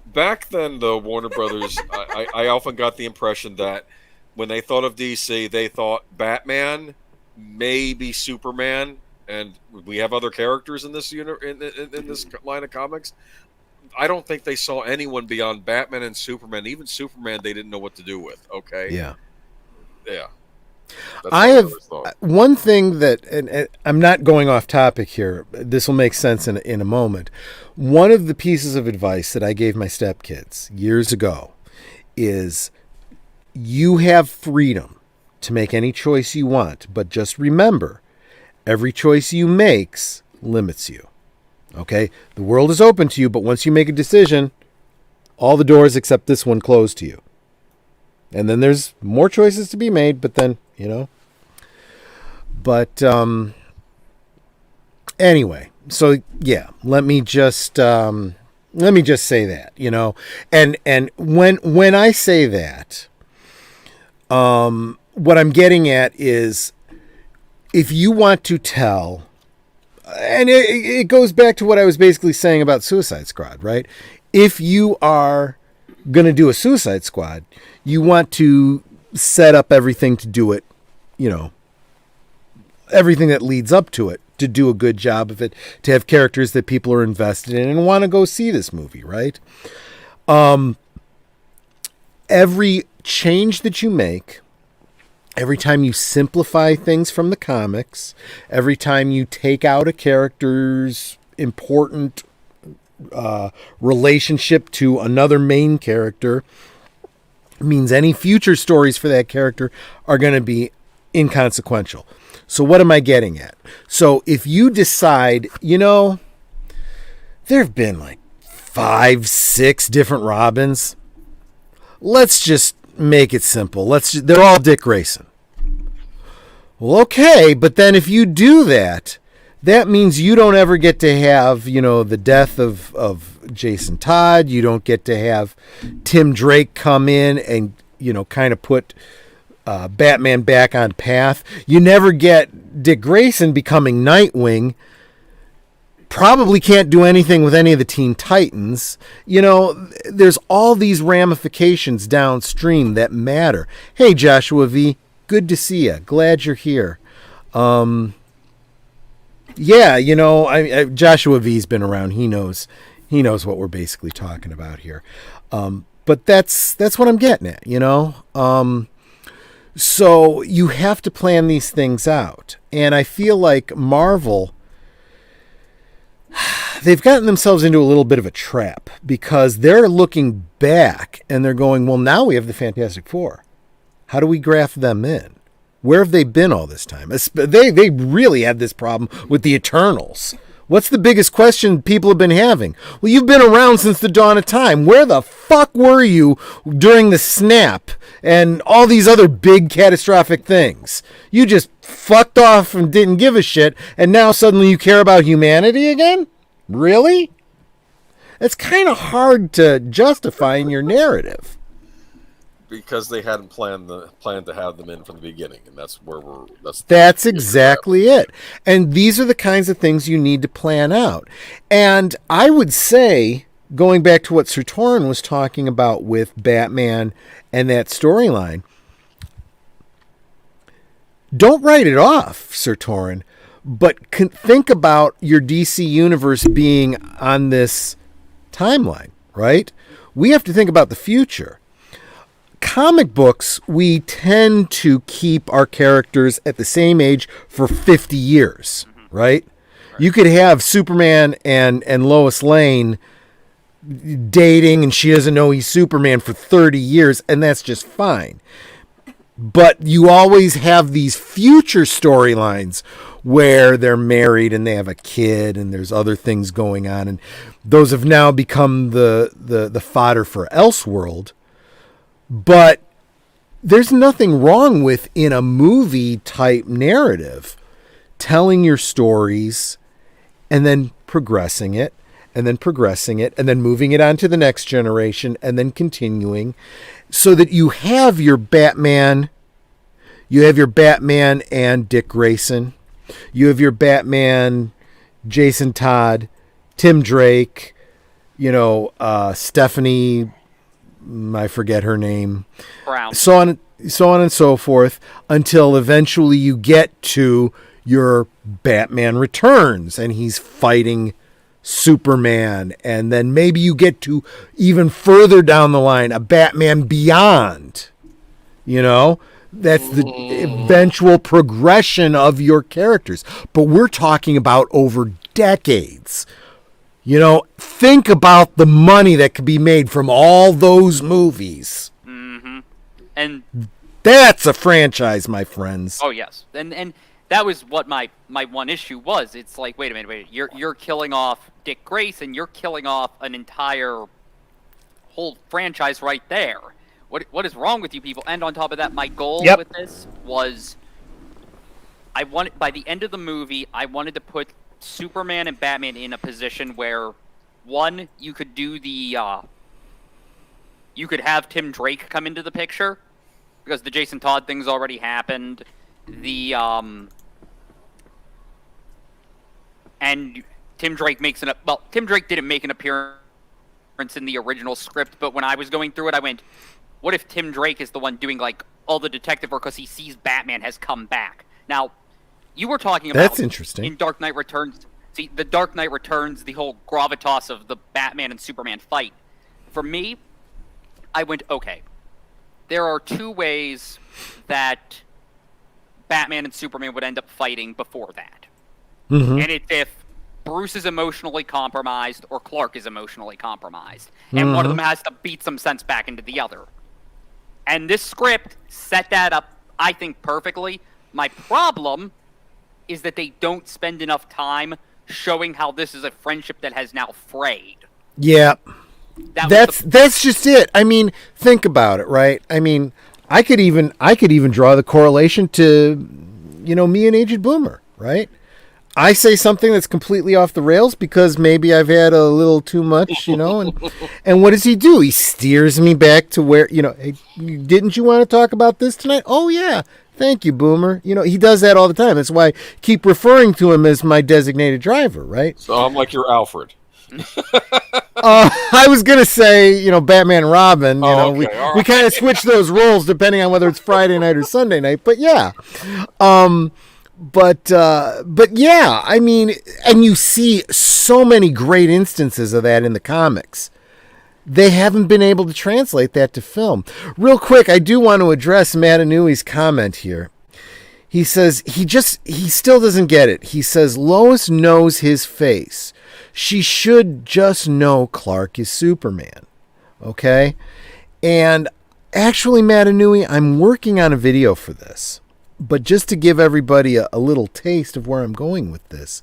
Back then, though, Warner Brothers, I often got the impression that when they thought of DC, they thought Batman, maybe Superman, and we have other characters in this in this line of comics. I don't think they saw anyone beyond Batman and Superman. Even Superman, they didn't know what to do with. Okay. Yeah. I have one thing that, and I'm not going off topic here. This will make sense in a moment. One of the pieces of advice that I gave my stepkids years ago is you have freedom to make any choice you want, but just remember, Every choice you makes limits you. Okay? The world is open to you, but once you make a decision, all the doors except this one close to you. And then there's more choices to be made, but then, But anyway, so yeah, let me just say that, And when I say that, what I'm getting at is, if you want to tell, and it goes back to what I was basically saying about Suicide Squad, right? If you are going to do a Suicide Squad, you want to set up everything to do it, everything that leads up to it, to do a good job of it, to have characters that people are invested in and want to go see this movie, right? Every change that you make, every time you simplify things from the comics, every time you take out a character's important relationship to another main character, means any future stories for that character are going to be inconsequential. So what am I getting at? So if you decide, there have been like 5, 6 different Robins. Let's just make it simple. They're all Dick Grayson. Well, okay, but then if you do that, that means you don't ever get to have, the death of Jason Todd. You don't get to have Tim Drake come in and, kind of put Batman back on path. You never get Dick Grayson becoming Nightwing. Probably can't do anything with any of the Teen Titans. There's all these ramifications downstream that matter. Hey, Joshua V, good to see you. Glad you're here. Joshua V's been around. He knows what we're basically talking about here. But that's what I'm getting at, So you have to plan these things out. And I feel like Marvel, they've gotten themselves into a little bit of a trap, because they're looking back and they're going, well, now we have the Fantastic Four. How do we graft them in? Where have they been all this time? They really had this problem with the Eternals. What's the biggest question people have been having? Well, you've been around since the dawn of time. Where the fuck were you during the snap and all these other big catastrophic things? You just fucked off and didn't give a shit, and now suddenly you care about humanity again? Really? It's kind of hard to justify in your narrative. Because they hadn't planned to have them in from the beginning, and that's where that's exactly it. And these are the kinds of things you need to plan out. And I would say, going back to what Sir Torin was talking about with Batman and that storyline, don't write it off, Sir Torin, but think about your DC universe being on this timeline, right? We have to think about the future. Comic books, we tend to keep our characters at the same age for 50 years, right? You could have Superman and Lois Lane dating, and she doesn't know he's Superman for 30 years, and that's just fine. But you always have these future storylines where they're married and they have a kid and there's other things going on, and those have now become the fodder for Elseworld. But there's nothing wrong with, in a movie type narrative, telling your stories and then progressing it and then moving it on to the next generation and then continuing, so that you have your Batman and Dick Grayson, you have your Batman, Jason Todd, Tim Drake, Stephanie, I forget her name, Brown. so on and so forth, until eventually you get to your Batman Returns and he's fighting Superman, and then maybe you get to even further down the line a Batman Beyond. That's the eventual progression of your characters. But we're talking about over decades. Think about the money that could be made from all those movies. Mm-hmm. And that's a franchise, my friends. oh yes, and that was what my one issue was. It's like, wait a minute, you're killing off Dick Grayson, you're killing off an entire whole franchise right there. What is wrong with you people? And on top of that, my goal with this was, by the end of the movie, I wanted to put Superman and Batman in a position where, one, you could do the, you could have Tim Drake come into the picture, because the Jason Todd thing's already happened. And Tim Drake Tim Drake didn't make an appearance in the original script, but when I was going through it, I went, what if Tim Drake is the one doing, like, all the detective work because he sees Batman has come back? Now, you were talking about... That's interesting. In Dark Knight Returns... See, the Dark Knight Returns, the whole gravitas of the Batman and Superman fight. For me, I went, okay, there are two ways that Batman and Superman would end up fighting before that. Mm-hmm. And it's if Bruce is emotionally compromised or Clark is emotionally compromised. And one of them has to beat some sense back into the other. And this script set that up, I think, perfectly. My problem is that they don't spend enough time showing how this is a friendship that has now frayed. Yeah. That's just it. I mean, think about it, right? I mean, I could even draw the correlation to, me and Aged Boomer, right? I say something that's completely off the rails because maybe I've had a little too much, and what does he do? He steers me back to where, hey, didn't you want to talk about this tonight? Oh, yeah. Thank you, Boomer. He does that all the time. That's why I keep referring to him as my designated driver, right? So I'm like your Alfred. I was going to say, Batman and Robin. We kind of switch those roles depending on whether it's Friday night or Sunday night. But yeah. But yeah, I mean, and you see so many great instances of that in the comics. They haven't been able to translate that to film. Real quick, I do want to address Matanui's comment here. He says he still doesn't get it. He says Lois knows his face. She should just know Clark is Superman. Okay? And actually, Matanui, I'm working on a video for this. But just to give everybody a little taste of where I'm going with this,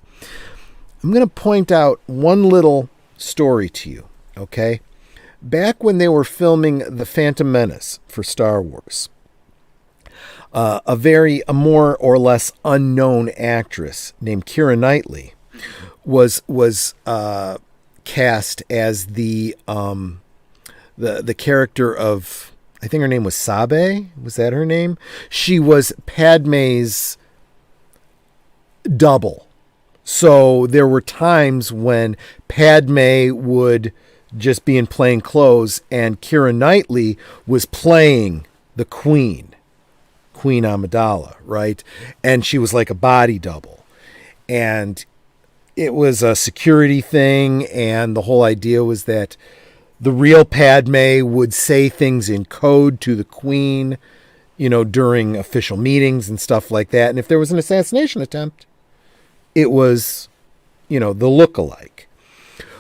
I'm going to point out one little story to you, okay? Back when they were filming The Phantom Menace for Star Wars, a more or less unknown actress named Keira Knightley was cast as the character of, I think her name was Sabe. Was that her name? She was Padme's double. So there were times when Padme would just be in plain clothes and Keira Knightley was playing the Queen Amidala, right? And she was like a body double. And it was a security thing, and the whole idea was that the real Padme would say things in code to the Queen, during official meetings and stuff like that. And if there was an assassination attempt, it was, the look-alike.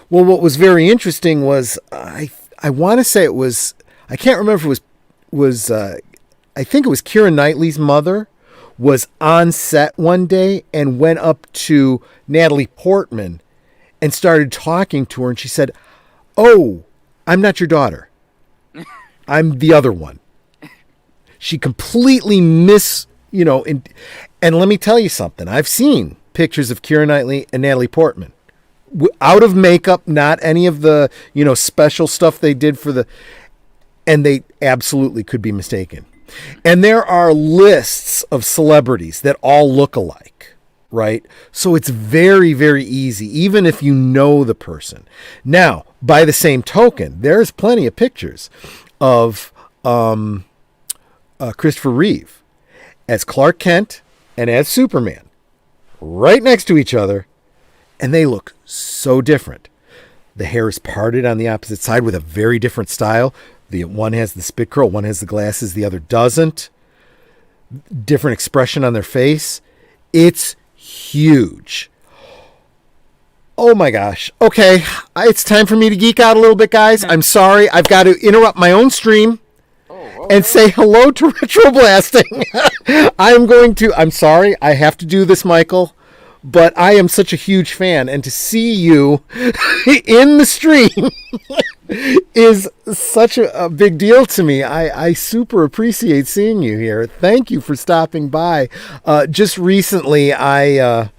Well, what was very interesting was, I want to say it was, I can't remember if it was I think it was Keira Knightley's mother was on set one day and went up to Natalie Portman and started talking to her. And she said, "Oh, I'm not your daughter. I'm the other one." She completely and let me tell you something. I've seen pictures of Keira Knightley and Natalie Portman out of makeup, not any of the, special stuff they did and they absolutely could be mistaken. And there are lists of celebrities that all look alike, right? So it's very, very easy, even if you know the person. Now, by the same token, there's plenty of pictures of Christopher Reeve as Clark Kent and as Superman right next to each other, and they look so different. The hair is parted on the opposite side with a very different style. The one has the spit curl, one has the glasses, the other doesn't. Different expression on their face. It's huge. Oh my gosh. Okay, it's time for me to geek out a little bit, guys. I'm sorry. I've got to interrupt my own stream and say hello to Retroblasting. I'm sorry, I have to do this, Michael, but I am such a huge fan, and to see you in the stream is such a big deal to me. I super appreciate seeing you here. Thank you for stopping by. Just recently, I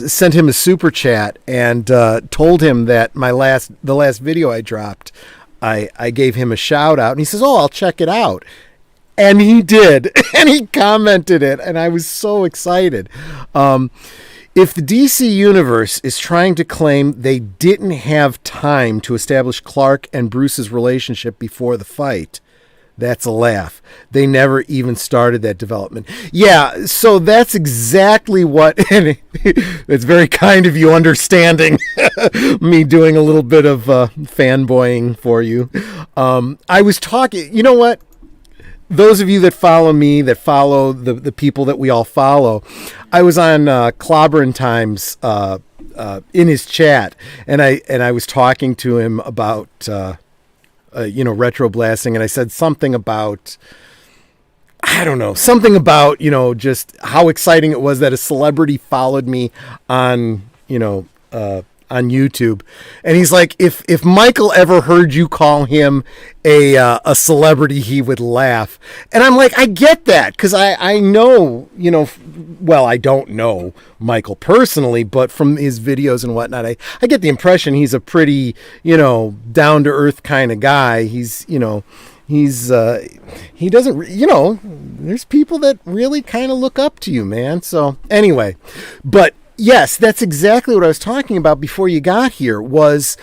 sent him a super chat and told him that the last video I dropped, I gave him a shout out, and he says, "Oh, I'll check it out." And he did, and he commented it, and I was so excited. If the DC Universe is trying to claim they didn't have time to establish Clark and Bruce's relationship before the fight, that's a laugh. They never even started that development. Yeah, so that's exactly what... And it's very kind of you understanding me doing a little bit of fanboying for you. I was talking... You know what? Those of you that follow me, that follow the people that we all follow, I was on Clobberin Times in his chat, and I was talking to him about retroblasting, and I said something about, I don't know, something about just how exciting it was that a celebrity followed me on on YouTube, and he's like, if Michael ever heard you call him a celebrity, he would laugh. And I'm like, I get that, because I know, well, I don't know Michael personally, but from his videos and whatnot, I get the impression he's a pretty, down to earth kind of guy. He doesn't, there's people that really kind of look up to you, man. So anyway, but yes, that's exactly what I was talking about before you got here, was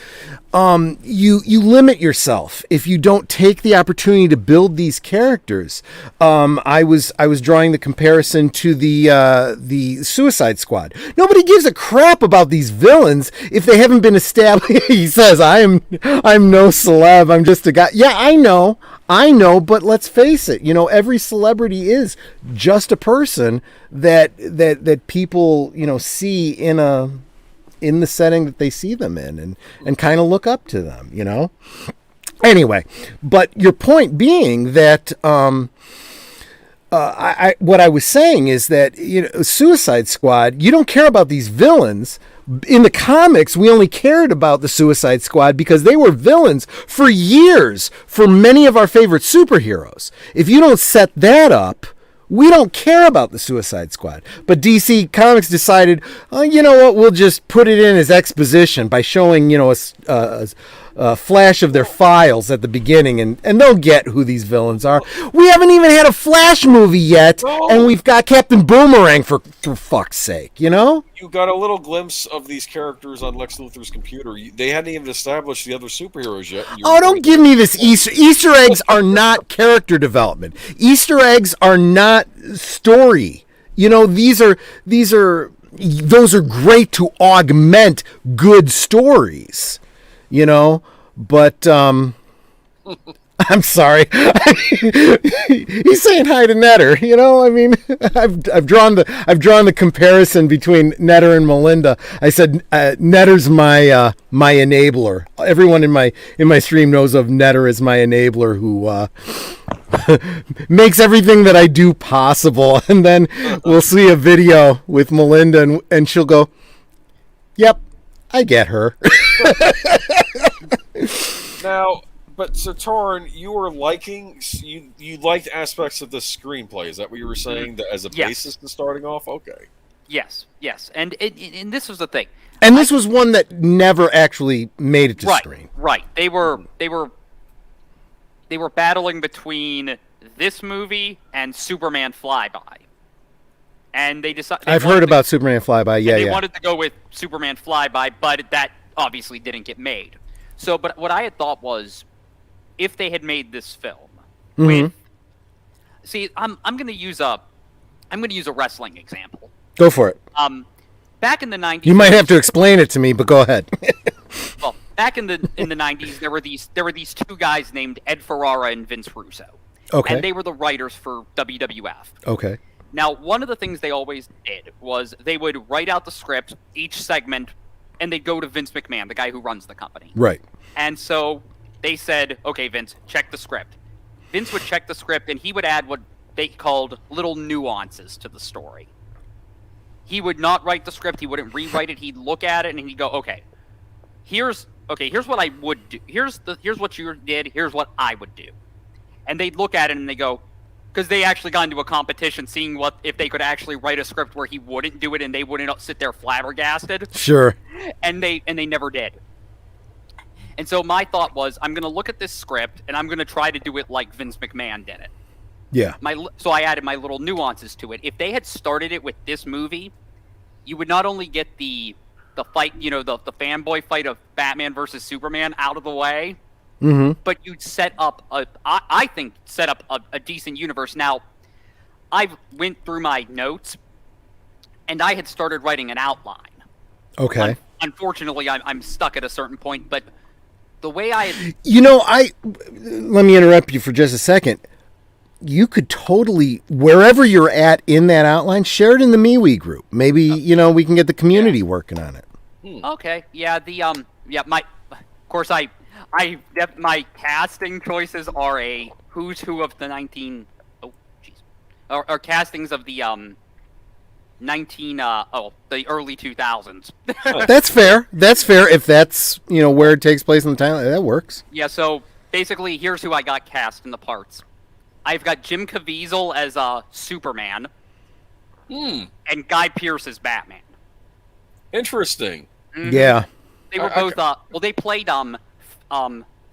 you limit yourself if you don't take the opportunity to build these characters. I was drawing the comparison to the Suicide Squad. Nobody gives a crap about these villains if they haven't been established. He says, I'm no celeb, I'm just a guy. Yeah, I know, but let's face it, every celebrity is just a person that people, see in the setting that they see them in, and kind of look up to them, Anyway, but your point being that what I was saying is that Suicide Squad, you don't care about these villains. In the comics, we only cared about the Suicide Squad because they were villains for years for many of our favorite superheroes. If you don't set that up, we don't care about the Suicide Squad. But DC Comics decided, oh, you know what, we'll just put it in as exposition by showing, a flash of their files at the beginning, and they'll get who these villains are. We haven't even had a Flash movie yet, and we've got Captain Boomerang, for fuck's sake, You got a little glimpse of these characters on Lex Luthor's computer. They hadn't even established the other superheroes yet. Oh, don't give me this Easter eggs are not character development. Easter eggs are not story. Those are great to augment good stories. But I'm sorry. He's saying hi to Netter. I've drawn the comparison between Netter and Melinda. I said Netter's my enabler. Everyone in my stream knows of Netter as my enabler, who makes everything that I do possible. And then we'll see a video with Melinda, and she'll go, "Yep, I get her." Now, but so Torrin, you were liking you liked aspects of the screenplay. Is that what you were saying? That as a basis to starting off? Okay. Yes, and this was the thing. And this was one that never actually made it to screen. Right. They were battling between this movie and Superman Flyby. And they decided. I've heard about Superman Flyby. Yeah, they wanted to go with Superman Flyby, but that obviously didn't get made. So, but what I had thought was, if they had made this film with, see, I'm going to use a wrestling example. Go for it. Back in the 90s, you might have to explain it to me, but go ahead. Well, back in the 90s, there were these two guys named Ed Ferrara and Vince Russo. Okay. And they were the writers for WWF. Okay. Now, one of the things they always did was they would write out the script, each segment, and they'd go to Vince McMahon, the guy who runs the company. Right. And so they said, okay, Vince, check the script. Vince would check the script and he would add what they called little nuances to the story. He would not write the script. He wouldn't rewrite it. He'd look at it and he'd go, okay, here's what I would do. Here's what you did. Here's what I would do. And they'd look at it and they go, because they actually got into a competition seeing if they could actually write a script where he wouldn't do it and they wouldn't sit there flabbergasted. Sure. And they never did. And so my thought was, I'm going to look at this script and I'm going to try to do it like Vince McMahon did it. Yeah. So I added my little nuances to it. If they had started it with this movie, you would not only get the fight, the fanboy fight of Batman versus Superman out of the way, but you'd set up I think set up a decent universe. Now, I went through my notes and I had started writing an outline. Okay. Unfortunately, I'm stuck at a certain point, but the way I had... let me interrupt you for just a second. You could totally, wherever you're at in that outline, share it in the MeWe group. Maybe, we can get the community working on it. Okay. Yeah, my casting choices are a who's who of the or castings of the the early 2000s. That's fair. That's fair if that's, where it takes place in the timeline. That works. Yeah, so basically here's who I got cast in the parts. I've got Jim Caviezel as Superman. And Guy Pearce as Batman. Interesting. Mm-hmm. Yeah. They were both they played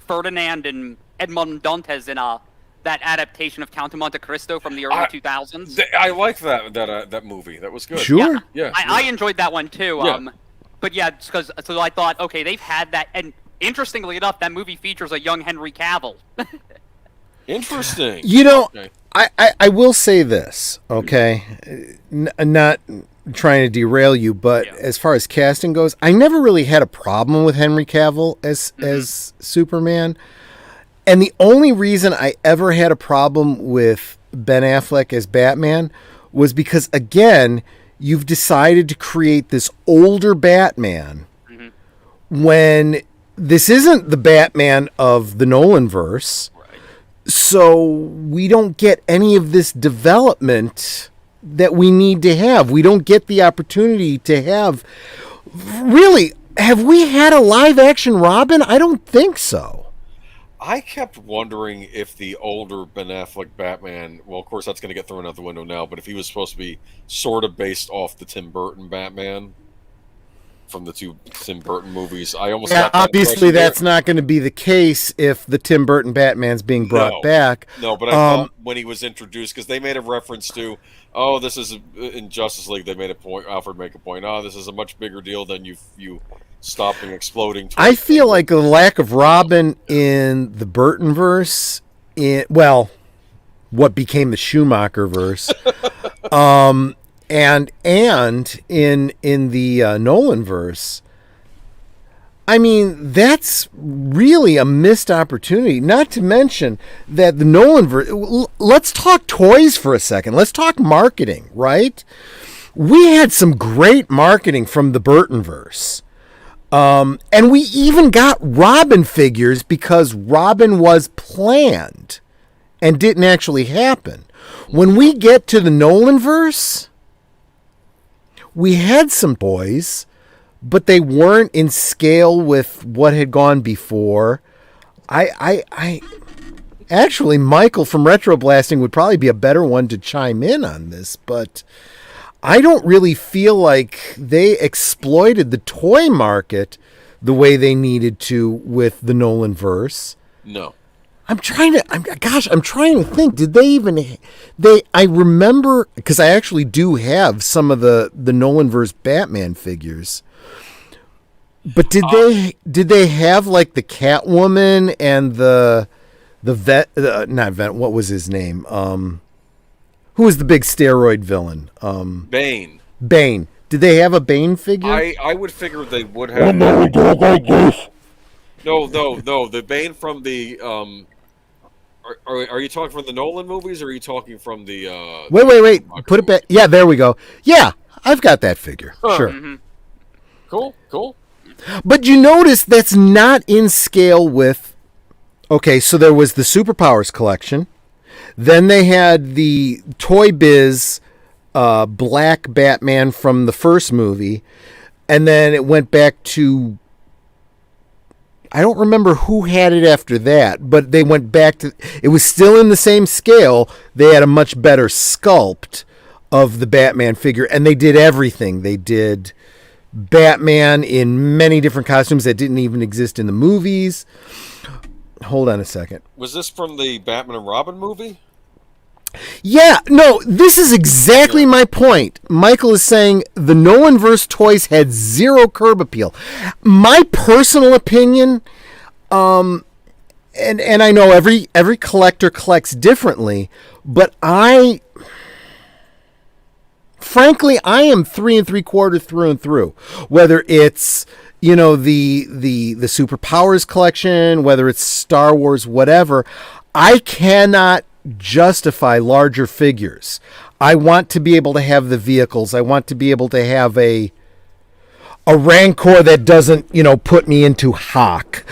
Ferdinand and Edmond Dantes in that adaptation of Count of Monte Cristo from the early 2000s. I like that movie. That was good. Sure. Yeah. I enjoyed that one too. Yeah. But yeah, so I thought, okay, they've had that, and interestingly enough, that movie features a young Henry Cavill. Interesting. Okay. I will say this, okay? Not trying to derail you, but as far as casting goes, I never really had a problem with Henry Cavill as Superman. And the only reason I ever had a problem with Ben Affleck as Batman was because, again, you've decided to create this older Batman when this isn't the Batman of the Nolanverse. So we don't get any of this development that we need to have. We don't get the opportunity to have... Really, have we had a live-action Robin? I don't think so. I kept wondering if the older Ben Affleck Batman... Well, of course, that's going to get thrown out the window now, but if he was supposed to be sort of based off the Tim Burton Batman from the two Tim Burton movies. I almost got that obviously that's not going to be the case if the Tim Burton Batman's being brought back. No, but I thought when he was introduced, because they made a reference to, this is in Justice League. They made a point. Alfred made a point. This is a much bigger deal than you stopping exploding. I feel like the lack of Robin in the Burtonverse, what became the Schumacher verse. And in the Nolanverse, I mean, that's really a missed opportunity. Not to mention that the Nolanverse... Let's talk toys for a second. Let's talk marketing, right? We had some great marketing from the Burtonverse. And we even got Robin figures because Robin was planned and didn't actually happen. When we get to the Nolanverse... We had some boys, but they weren't in scale with what had gone before. I actually, Michael from Retro Blasting would probably be a better one to chime in on this, but I don't really feel like they exploited the toy market the way they needed to with the Nolanverse. No. I'm trying to think. Did they even? I remember because I actually do have some of the Nolanverse Batman figures. But did they have like the Catwoman and the not vet? What was his name? Who was the big steroid villain? Bane. Bane. Did they have a Bane figure? I would figure they would have. No. The Bane from the Are you talking from the Nolan movies, or are you talking from the? Wait. Put it back. Yeah, there we go. Yeah, I've got that figure. Sure. Mm-hmm. Cool. But you notice that's not in scale with. Okay, so there was the Superpowers collection. Then they had the Toy Biz Black Batman from the first movie. And then it went back to... I don't remember who had it after that, but they went back to... It was still in the same scale. They had a much better sculpt of the Batman figure. And they did everything. They did Batman in many different costumes that didn't even exist in the movies. Hold on a second. Was this from the Batman and Robin movie? Yeah, no, this is exactly my point. Michael is saying the Nolanverse toys had zero curb appeal. My personal opinion, and I know every collector collects differently, but frankly, I am 3 3/4 through and through. Whether it's the Superpowers collection, whether it's Star Wars, whatever, I cannot justify larger figures. I want to be able to have the vehicles. I want to be able to have a Rancor that doesn't, put me into hock,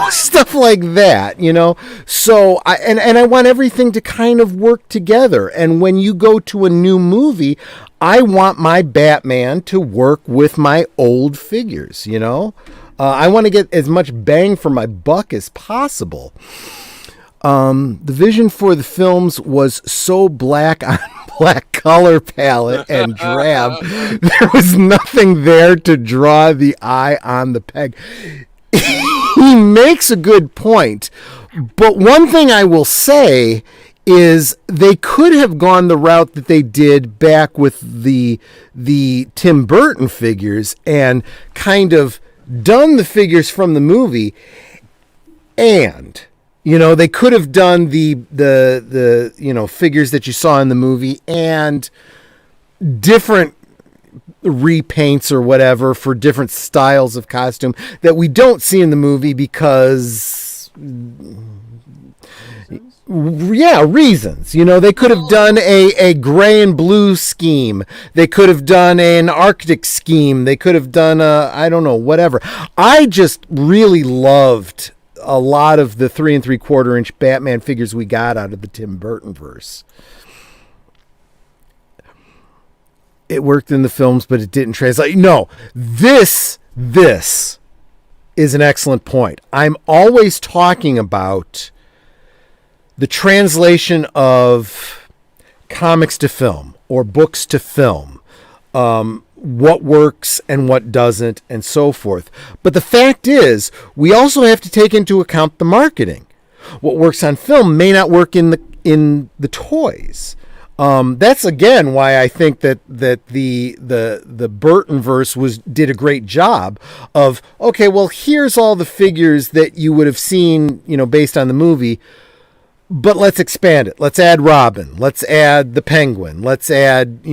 stuff like that, So I want everything to kind of work together. And when you go to a new movie, I want my Batman to work with my old figures, I want to get as much bang for my buck as possible. The vision for the films was so black on black color palette and drab, there was nothing there to draw the eye on the peg. He makes a good point, but one thing I will say is they could have gone the route that they did back with the Tim Burton figures and kind of done the figures from the movie, and they could have done the figures that you saw in the movie and different repaints or whatever for different styles of costume that we don't see in the movie because reasons. They could have done a gray and blue scheme. They could have done an Arctic scheme. They could have done whatever. I just really loved a lot of the 3 3/4 inch Batman figures we got out of the Tim Burton verse. It worked in the films, but it didn't translate. No, this is an excellent point. I'm always talking about the translation of comics to film or books to film. What works and what doesn't, and so forth. But the fact is, we also have to take into account the marketing. What works on film may not work in the toys. That's again why I think that the Burtonverse did a great job of, okay, well, here's all the figures that you would have seen, based on the movie. But let's expand it. Let's add Robin. Let's add the Penguin. Let's add,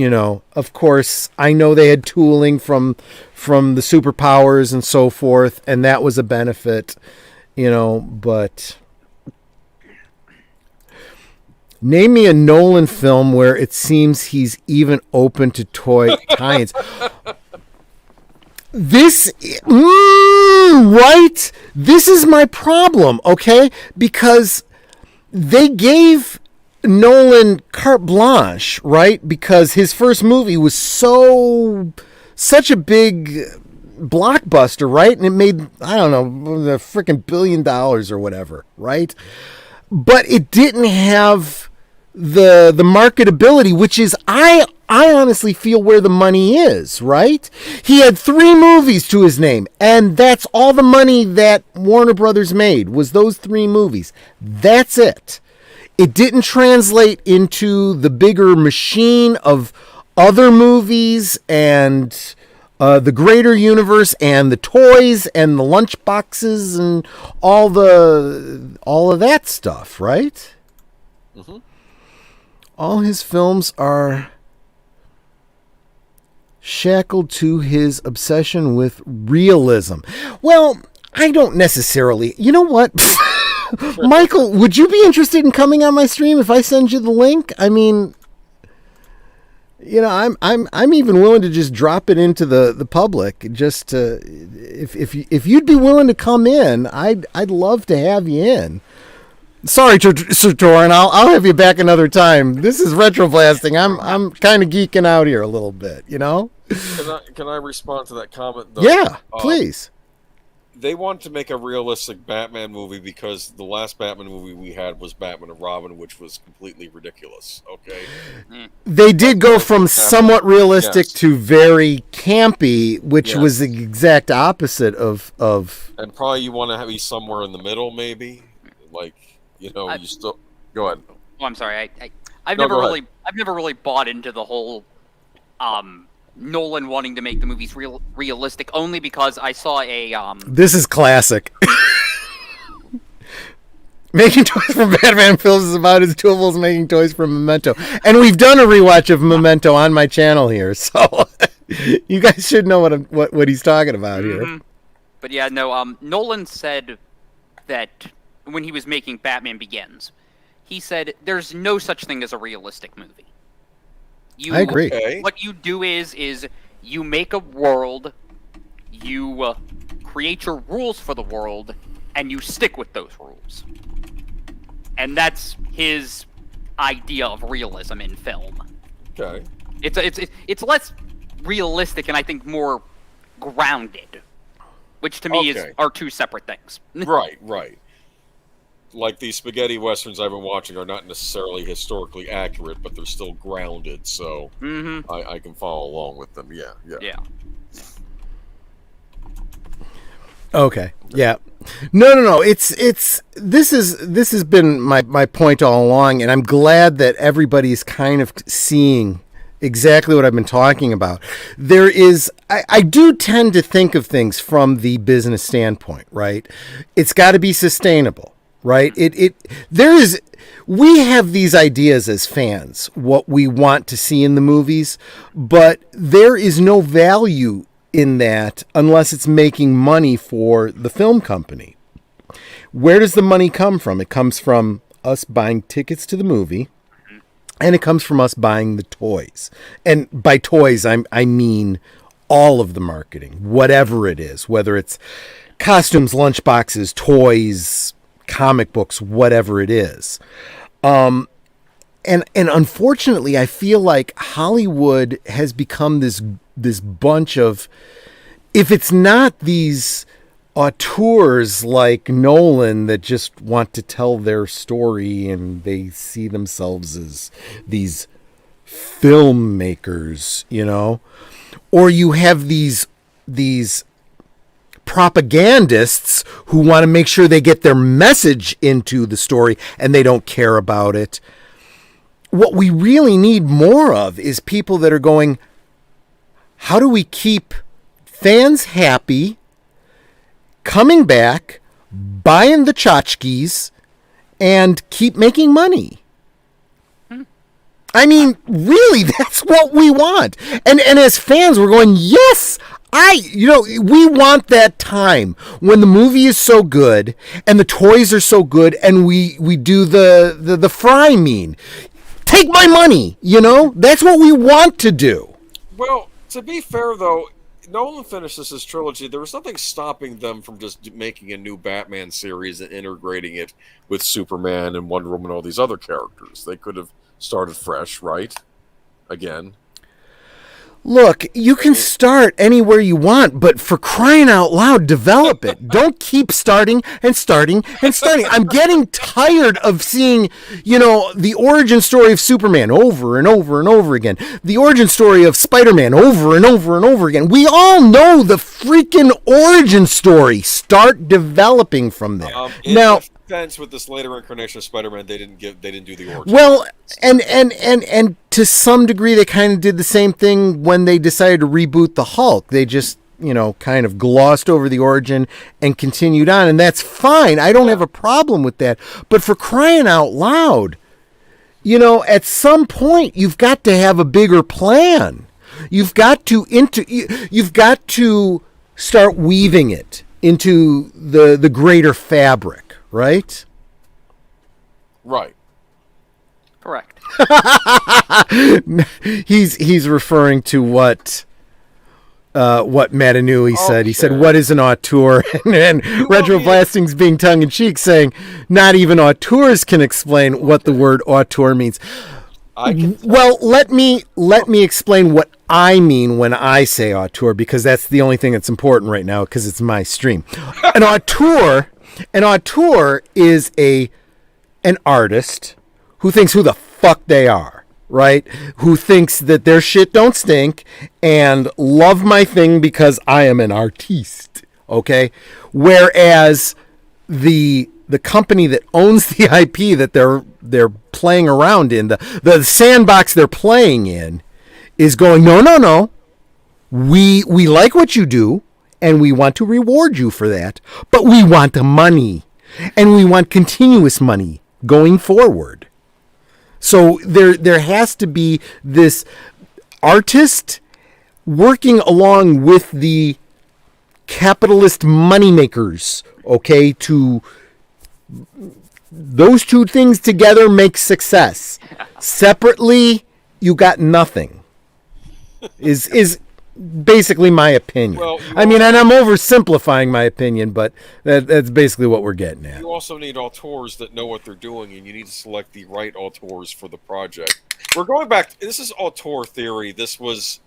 of course, I know they had tooling from the Superpowers and so forth, and that was a benefit, but name me a Nolan film where it seems he's even open to toy tie-ins. This, right? This is my problem, okay? Because they gave Nolan carte blanche, right? Because his first movie was such a big blockbuster, right? And it made, I don't know, a freaking $1 billion or whatever, right? But it didn't have the marketability, which is, I honestly feel where the money is, right? He had 3 movies to his name, and that's all the money that Warner Brothers made, was those 3 movies. That's it. It didn't translate into the bigger machine of other movies and the greater universe and the toys and the lunch boxes and all of that stuff, right? Mm-hmm. All his films are shackled to his obsession with realism. Well, I don't necessarily. You know what? Michael, would you be interested in coming on my stream if I send you the link? I mean, I'm even willing to just drop it into the public. Just to, if you'd be willing to come in, I'd love to have you in. Sorry, Sir Torin. I'll have you back another time. This is retroblasting. I'm kind of geeking out here a little bit, you know. Can I respond to that comment? Though? Yeah, please. They want to make a realistic Batman movie because the last Batman movie we had was Batman and Robin, which was completely ridiculous. Okay, They did go from somewhat realistic Yes. to very campy, which Yes. was the exact opposite of. and probably you want to be somewhere in the middle, maybe. Like you still go ahead. Oh, I'm sorry. I've No, never go ahead. really I've never really bought into the whole Nolan wanting to make the movies realistic, only because I saw a This is classic. Making toys for Batman films is about as doable as making toys for Memento. And we've done a rewatch of Memento on my channel here, so you guys should know what he's talking about here. But yeah, no, Nolan said that when he was making Batman Begins, he said there's no such thing as a realistic movie. I agree. Okay. What you do is you make a world, you create your rules for the world, and you stick with those rules. And that's his idea of realism in film. Okay. It's less realistic and I think more grounded, which to me are two separate things. Right. Like these spaghetti westerns I've been watching are not necessarily historically accurate, but they're still grounded, so I can follow along with them. Yeah. Okay. Yeah. No. It's this has been my point all along, and I'm glad that everybody's kind of seeing exactly what I've been talking about. There is I do tend to think of things from the business standpoint, right? It's got to be sustainable, right? We have these ideas as fans, what we want to see in the movies, but there is no value in that unless it's making money for the film company. Where does the money come from? It comes from us buying tickets to the movie, and it comes from us buying the toys. And by toys, I mean all of the marketing, whatever it is, whether it's costumes, lunchboxes, toys, comic books, whatever it is. And unfortunately, I feel like Hollywood has become this bunch of, if it's not these auteurs like Nolan that just want to tell their story and they see themselves as these filmmakers, you know, or you have these propagandists who want to make sure they get their message into the story and they don't care about it. What we really need more of is people that are going, how do we keep fans happy, coming back, buying the tchotchkes, and keep making money? I mean, really, that's what we want. And as fans, we're going, yes, we want that time when the movie is so good and the toys are so good and we do the fry mean. Take my money, you know? That's what we want to do. Well, to be fair, though, Nolan finishes his trilogy. There was nothing stopping them from just making a new Batman series and integrating it with Superman and Wonder Woman and all these other characters. They could have started fresh, right? Again. Look, you can start anywhere you want, but for crying out loud, develop it. Don't keep starting and starting and starting. I'm getting tired of seeing, the origin story of Superman over and over and over again. The origin story of Spider-Man over and over and over again. We all know the freaking origin story. Start developing from there. Now, defense, with this later incarnation of Spider-Man, they didn't do the origin. Well, and to some degree, they kind of did the same thing when they decided to reboot the Hulk. They just, kind of glossed over the origin and continued on, and that's fine. I don't have a problem with that. But for crying out loud, at some point, you've got to have a bigger plan. You've got to start weaving it into the greater fabric, right? Right. Correct. He's referring to what what Matanui said. He said, Okay. "What is an auteur?" and Retroblasting's being tongue-in-cheek, saying, "Not even auteurs can explain what the word auteur means." I can Well, let me explain what I mean when I say auteur, because that's the only thing that's important right now, because it's my stream. An auteur is an artist who thinks who the fuck they are, right? Who thinks that their shit don't stink and love my thing because I am an artiste, okay? Whereas the company that owns the IP that they're playing around in, the sandbox they're playing in, is going, no. We like what you do, and we want to reward you for that, but we want the money, and we want continuous money going forward. So there has to be this artist working along with the capitalist moneymakers, okay, to those two things together make success. Separately, you got nothing. Is basically my opinion. Well, I mean, and I'm oversimplifying my opinion, but that's basically what we're getting at. You also need auteurs that know what they're doing, and you need to select the right auteurs for the project. We're going back. This is auteur theory. This was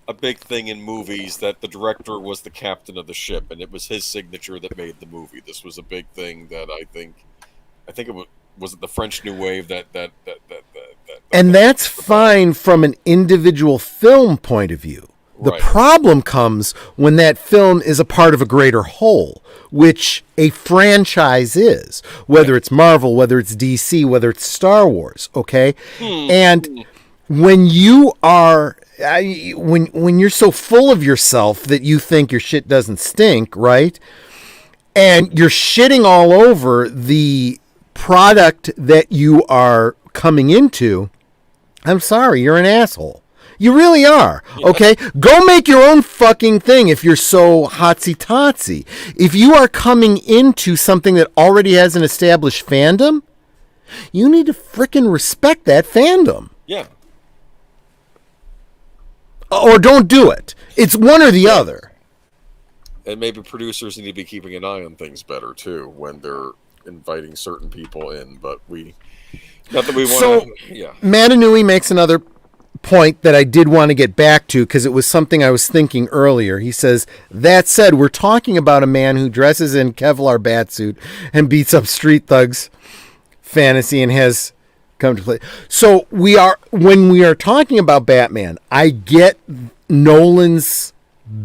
a big thing in movies, that the director was the captain of the ship, and it was his signature that made the movie. This was a big thing that I think it was it the French New Wave that And that's fine from an individual film point of view. The Right. problem comes when that film is a part of a greater whole, which a franchise is, whether it's Marvel, whether it's DC, whether it's Star Wars, okay? And when you are when you're so full of yourself that you think your shit doesn't stink, right? And you're shitting all over the product that you are coming into, I'm sorry, you're an asshole. You really are. Okay? Go make your own fucking thing if you're so hotsy-totsy. If you are coming into something that already has an established fandom, you need to frickin' respect that fandom. Yeah. Or don't do it. It's one or the other. And maybe producers need to be keeping an eye on things better too when they're inviting certain people in. But not that we want So, to. Yeah. Matanui makes another point that I did want to get back to because it was something I was thinking earlier. He says, that said, we're talking about a man who dresses in Kevlar batsuit and beats up street thugs fantasy and has come to play. So when we are talking about Batman, I get Nolan's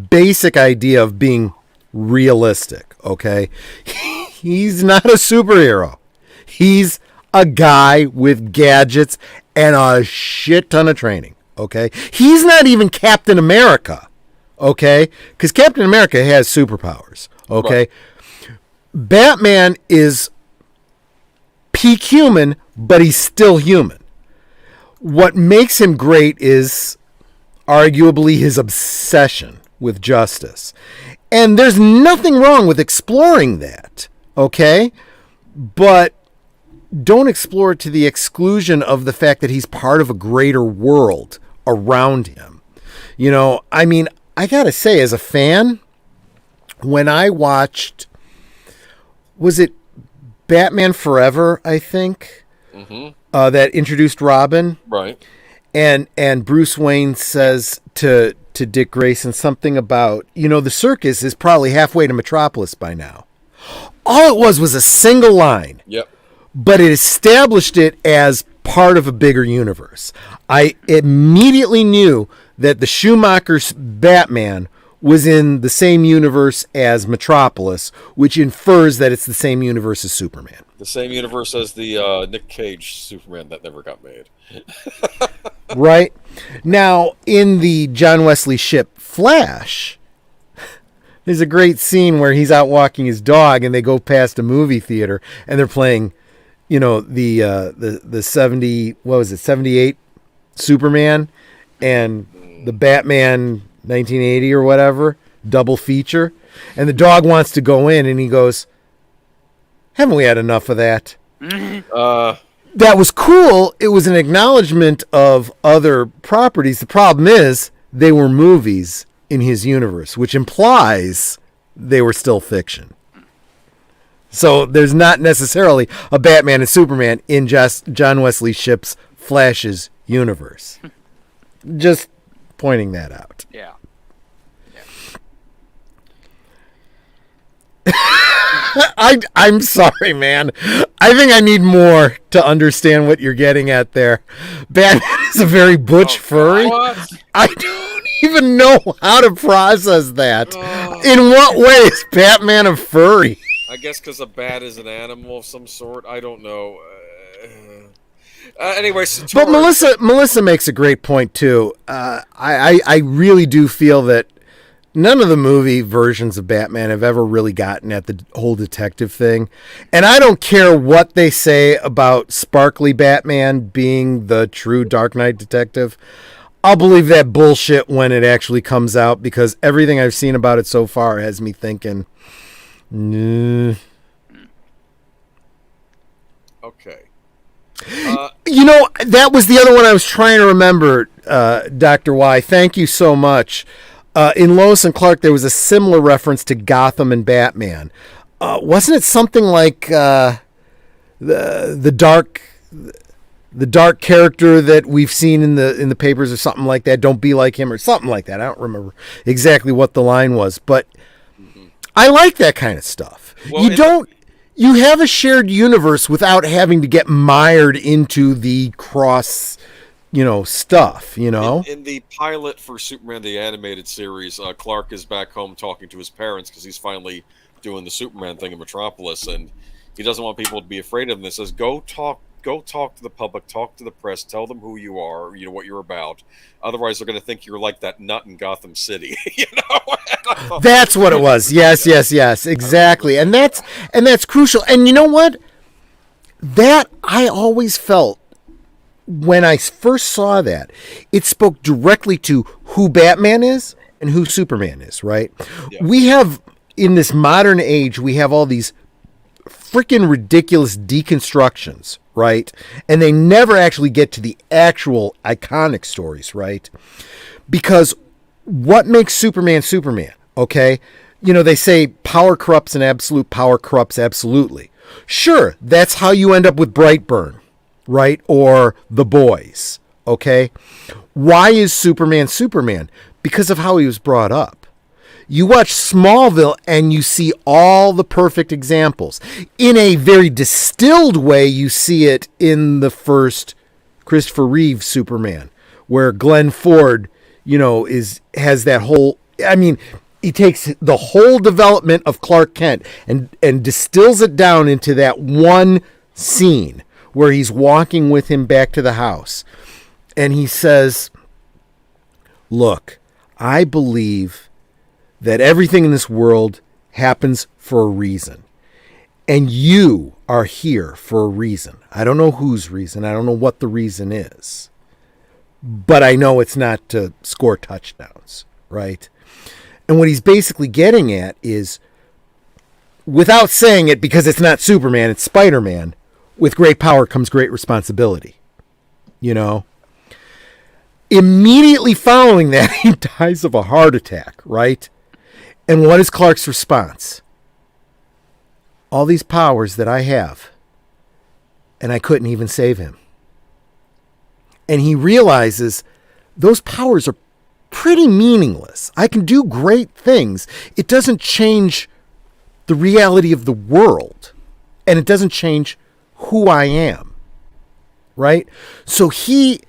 basic idea of being realistic, okay? He's not a superhero. He's a guy with gadgets and a shit ton of training, okay? He's not even Captain America, okay? Because Captain America has superpowers, okay? Right. Batman is peak human, but he's still human. What makes him great is arguably his obsession with justice. And there's nothing wrong with exploring that, okay? But don't explore it to the exclusion of the fact that he's part of a greater world around him. You know, I mean, I gotta say, as a fan, when I watched, was it Batman Forever, I think, that introduced Robin? Right. And Bruce Wayne says to Dick Grayson something about, the circus is probably halfway to Metropolis by now. All it was a single line. Yep. But it established it as part of a bigger universe. I immediately knew that the Schumacher's Batman was in the same universe as Metropolis, which infers that it's the same universe as Superman. The same universe as the Nick Cage Superman that never got made. Right? Now, in the John Wesley ship Flash, there's a great scene where he's out walking his dog and they go past a movie theater and they're playing, the 78 Superman and the Batman 1980 or whatever, double feature. And the dog wants to go in and he goes, haven't we had enough of that? That was cool. It was an acknowledgement of other properties. The problem is they were movies, in his universe, which implies they were still fiction. So there's not necessarily a Batman and Superman in just John Wesley Shipp's Flash's universe. Just pointing that out. Yeah. I'm sorry, man. I think I need more to understand what you're getting at there. Batman is a very butch furry. What? I don't even know how to process that. In what way is Batman a furry? I guess because a bat is an animal of some sort. I don't know. Anyway, so But Melissa makes a great point too. I really do feel that none of the movie versions of Batman have ever really gotten at the whole detective thing. And I don't care what they say about sparkly Batman being the true Dark Knight detective. I'll believe that bullshit when it actually comes out, because everything I've seen about it so far has me thinking, nah. Okay. That was the other one I was trying to remember, Dr. Y. Thank you so much. In Lois and Clark, there was a similar reference to Gotham and Batman. Wasn't it something like the dark character that we've seen in the papers or something like that? Don't be like him or something like that. I don't remember exactly what the line was, but I like that kind of stuff. Well, You have a shared universe without having to get mired into the cross, stuff, In the pilot for Superman the Animated Series, Clark is back home talking to his parents because he's finally doing the Superman thing in Metropolis, and he doesn't want people to be afraid of him. He says, go talk to the public, talk to the press, tell them who you are, what you're about. Otherwise, they're going to think you're like that nut in Gotham City. That's what it was. Yes, exactly. And that's crucial. And you know what? That I always felt when I first saw that, it spoke directly to who Batman is and who Superman is, right? Yeah. We have, in this modern age, we have all these freaking ridiculous deconstructions, right? And they never actually get to the actual iconic stories, right? Because what makes Superman Superman, okay? They say power corrupts and absolute power corrupts absolutely. Sure, that's how you end up with Brightburn, right? Or The Boys, okay? Why is Superman Superman? Because of how he was brought up. You watch Smallville and you see all the perfect examples. In a very distilled way, you see it in the first Christopher Reeve Superman, where Glenn Ford, has that whole, he takes the whole development of Clark Kent and distills it down into that one scene where he's walking with him back to the house. And he says, look, I believe that everything in this world happens for a reason. And you are here for a reason. I don't know whose reason. I don't know what the reason is. But I know it's not to score touchdowns, right? And what he's basically getting at is, without saying it because it's not Superman, it's Spider-Man, with great power comes great responsibility. Immediately following that, he dies of a heart attack, right? And what is Clark's response? All these powers that I have, and I couldn't even save him. And he realizes those powers are pretty meaningless. I can do great things. It doesn't change the reality of the world, and it doesn't change who I am, right? So he,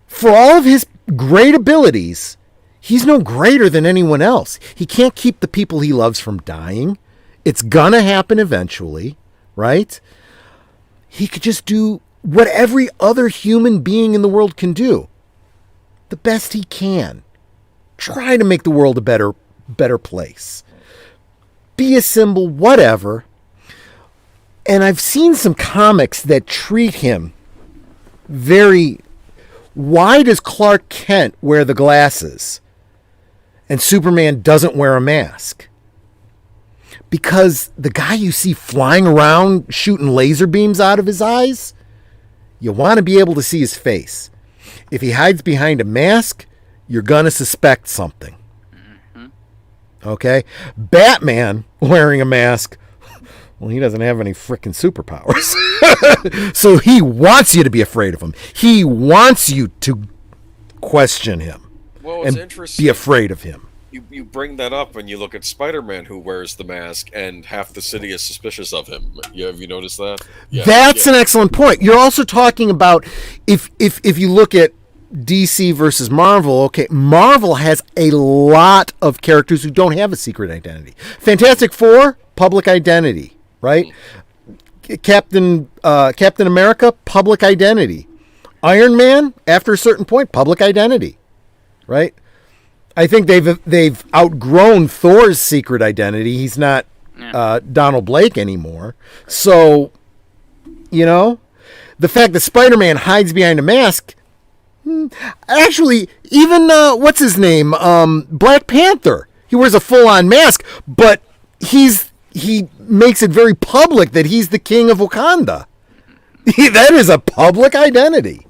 for all of his great abilities, he's no greater than anyone else. He can't keep the people he loves from dying. It's gonna happen eventually, right? He could just do what every other human being in the world can do. The best he can. Try to make the world a better place. Be a symbol, whatever. And I've seen some comics that treat him very... Why does Clark Kent wear the glasses and Superman doesn't wear a mask? Because the guy you see flying around shooting laser beams out of his eyes, you want to be able to see his face. If he hides behind a mask, you're going to suspect something. Okay? Batman wearing a mask, well, he doesn't have any freaking superpowers. So he wants you to be afraid of him. He wants you to question him Well, it's and interesting. be afraid of him. You bring that up when you look at Spider-Man, who wears the mask, and half the city is suspicious of him. Have you noticed that? Yeah, That's an excellent point. You're also talking about if you look at DC versus Marvel, okay, Marvel has a lot of characters who don't have a secret identity. Fantastic Four, public identity, right? Captain America, public identity. Iron Man, after a certain point, public identity, right? I think they've outgrown Thor's secret identity. He's not Donald Blake anymore. So, the fact that Spider-Man hides behind a mask, actually, even what's his name, Black Panther, he wears a full-on mask, but he makes it very public that he's the king of Wakanda. That is a public identity.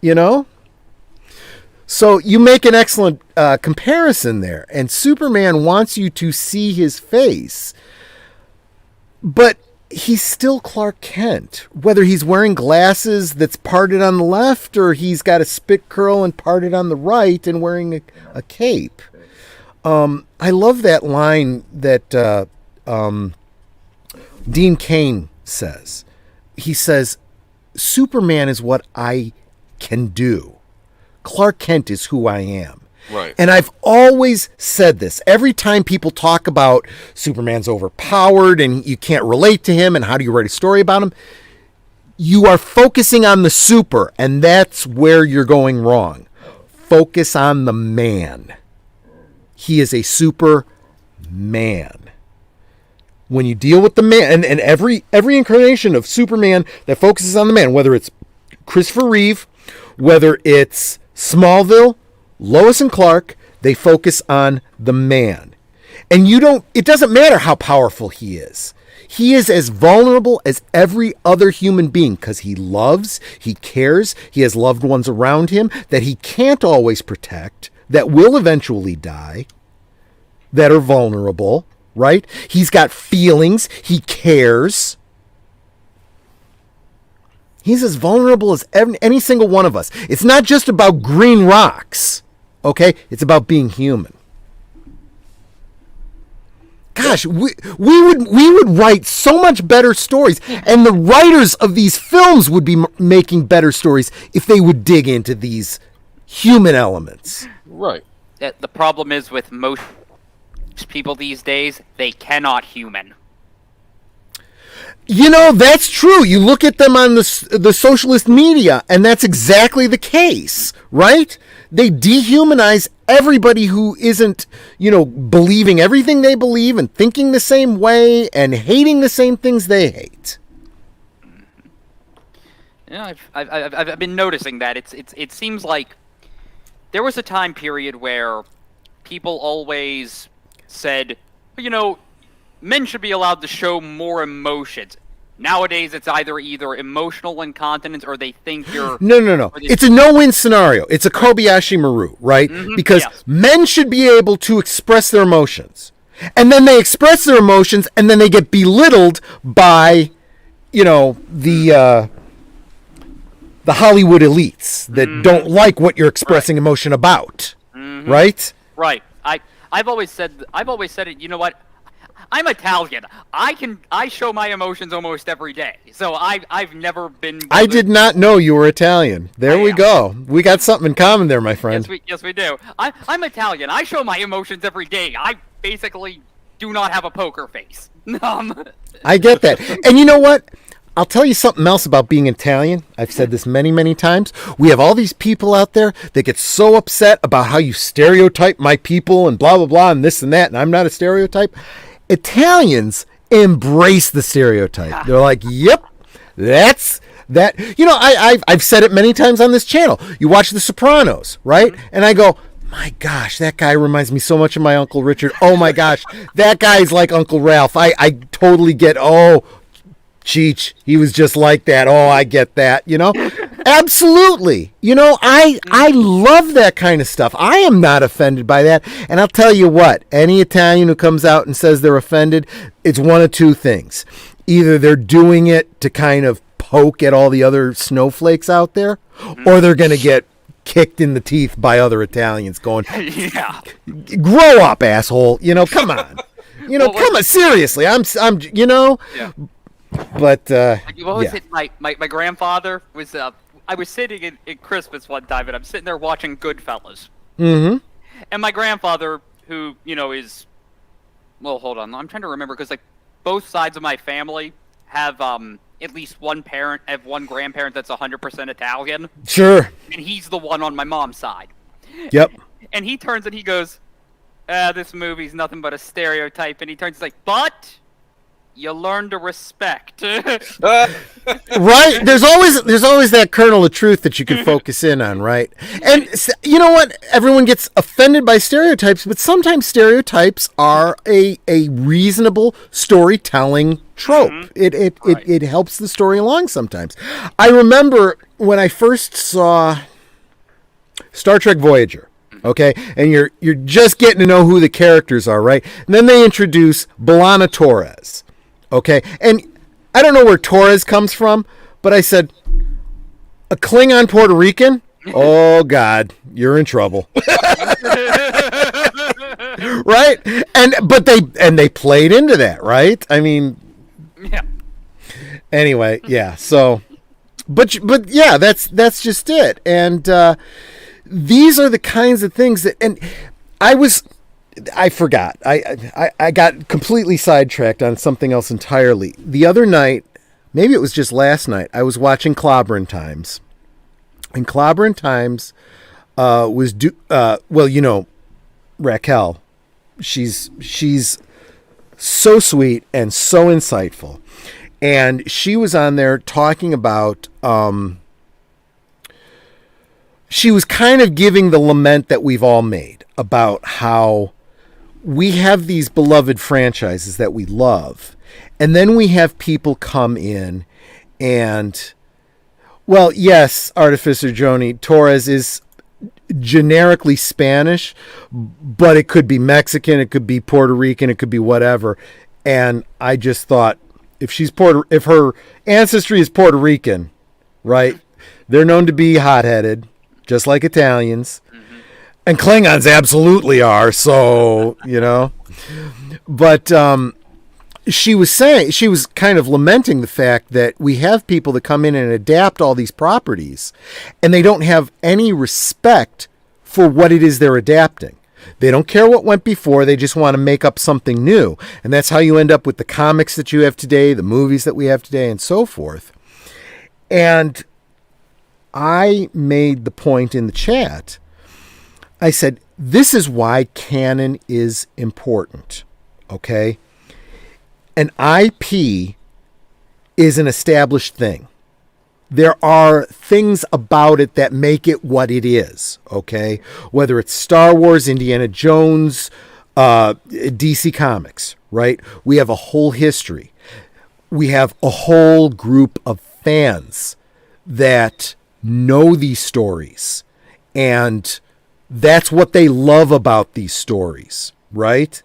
Yep. So you make an excellent comparison there, and Superman wants you to see his face, but he's still Clark Kent, whether he's wearing glasses that's parted on the left or he's got a spit curl and parted on the right and wearing a cape. I love that line that Dean Cain says. He says, Superman is what I can do. Clark Kent is who I am. Right. And I've always said this. Every time people talk about Superman's overpowered and you can't relate to him and how do you write a story about him, you are focusing on the super, and that's where you're going wrong. Focus on the man. He is a super man. When you deal with the man, and every incarnation of Superman that focuses on the man, whether it's Christopher Reeve, whether it's Smallville, Lois and Clark, they focus on the man. And it doesn't matter how powerful he is. He is as vulnerable as every other human being because he loves, he cares, he has loved ones around him that he can't always protect, that will eventually die, that are vulnerable, right? He's got feelings, he cares. He's as vulnerable as any single one of us. It's not just about green rocks, okay? It's about being human. Gosh, we would write so much better stories, and the writers of these films would be making better stories if they would dig into these human elements. Right. The problem is with most people these days, they cannot human. That's true. You look at them on the socialist media, and that's exactly the case, right? They dehumanize everybody who isn't, believing everything they believe and thinking the same way and hating the same things they hate. Yeah, I've been noticing that. It seems like there was a time period where people always said, men should be allowed to show more emotions. Nowadays, it's either emotional incontinence or they think you're... No. It's a no-win scenario. It's a Kobayashi Maru, right? Mm-hmm. Because men should be able to express their emotions. And then they express their emotions, and then they get belittled by, the Hollywood elites that don't like what you're expressing emotion about, right? Right. I've always said it. You know what? I'm Italian. I show my emotions almost every day. So I've never been. I did not know you were Italian. There we go. We got something in common there, my friend. Yes, we do. I'm Italian. I show my emotions every day. I basically do not have a poker face. I get that. And you know what? I'll tell you something else about being Italian. I've said this many, many times. We have all these people out there that get so upset about how you stereotype my people and blah, blah, blah, and this and that, and I'm not a stereotype. Italians embrace the stereotype. They're like, yep, that's that. I've said it many times on this channel. You watch The Sopranos, right? And I go, my gosh, that guy reminds me so much of my Uncle Richard. Oh my gosh, that guy's like Uncle Ralph. I totally get, Cheech, he was just like that. Oh, I get that, Absolutely. You know, I love that kind of stuff. I am not offended by that. And I'll tell you what, any Italian who comes out and says they're offended, it's one of two things. Either they're doing it to kind of poke at all the other snowflakes out there, or they're going to get kicked in the teeth by other Italians going, Yeah. grow up, asshole. You know, come on. You know, Well, come on, seriously. I'm you know, Yeah. but What was yeah. it? My grandfather was. I was sitting in Christmas one time, and I'm sitting there watching Goodfellas. Mhm. And my grandfather, who is, well, hold on, I'm trying to remember because like both sides of my family have at least one grandparent that's 100% Italian, Sure. and he's the one on my mom's side. Yep. And he turns and he goes, "This movie's nothing but a stereotype." And he turns, he's like, "But you learn to respect." Right? There's always that kernel of truth that you can focus in on, right? And you know what? Everyone gets offended by stereotypes, but sometimes stereotypes are a reasonable storytelling trope. It helps the story along sometimes. I remember when I first saw Star Trek Voyager. Okay, and you're just getting to know who the characters are, right? And then they introduce B'Elanna Torres. Okay, and I don't know where Torres comes from, but I said, a Klingon Puerto Rican? Oh God, you're in trouble. Right? But they played into that, right? I mean, Yeah. anyway, yeah. So, but yeah, that's just it. And these are the kinds of things that, and I forgot. I got completely sidetracked on something else entirely. The other night, maybe it was just last night, I was watching Clobberin' Times. And Clobberin' Times was well, you know, Raquel, she's so sweet and so insightful. And she was on there talking about she was kind of giving the lament that we've all made about how we have these beloved franchises that we love, and then we have people come in and, well, yes, Artificer Joni, Torres is generically Spanish, but it could be Mexican, it could be Puerto Rican, it could be whatever. And I just thought, if her ancestry is Puerto Rican, right? They're known to be hot-headed, just like Italians. And Klingons absolutely are, so, you know. But she was kind of lamenting the fact that we have people that come in and adapt all these properties, and they don't have any respect for what it is they're adapting. They don't care what went before, they just want to make up something new. And that's how you end up with the comics that you have today, the movies that we have today, and so forth. And I made the point in the chat, I said, this is why canon is important, okay? An IP is an established thing. There are things about it that make it what it is, okay? Whether it's Star Wars, Indiana Jones, DC Comics, right? We have a whole history. We have a whole group of fans that know these stories, and that's what they love about these stories, right?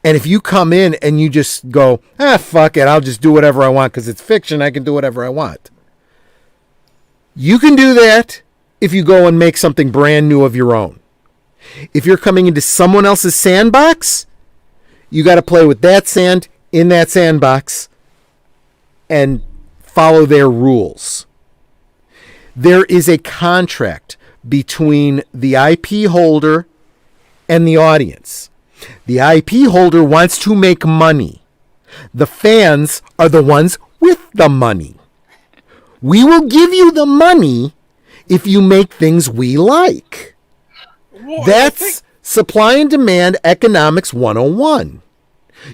And if you come in and you just go, fuck it, I'll just do whatever I want because it's fiction, I can do whatever I want. You can do that if you go and make something brand new of your own. If you're coming into someone else's sandbox, you got to play with that sand in that sandbox and follow their rules. There is a contract between the IP holder and the audience. The IP holder wants to make money. The fans are the ones with the money. We will give you the money if you make things we like. Well, That's supply and demand economics 101.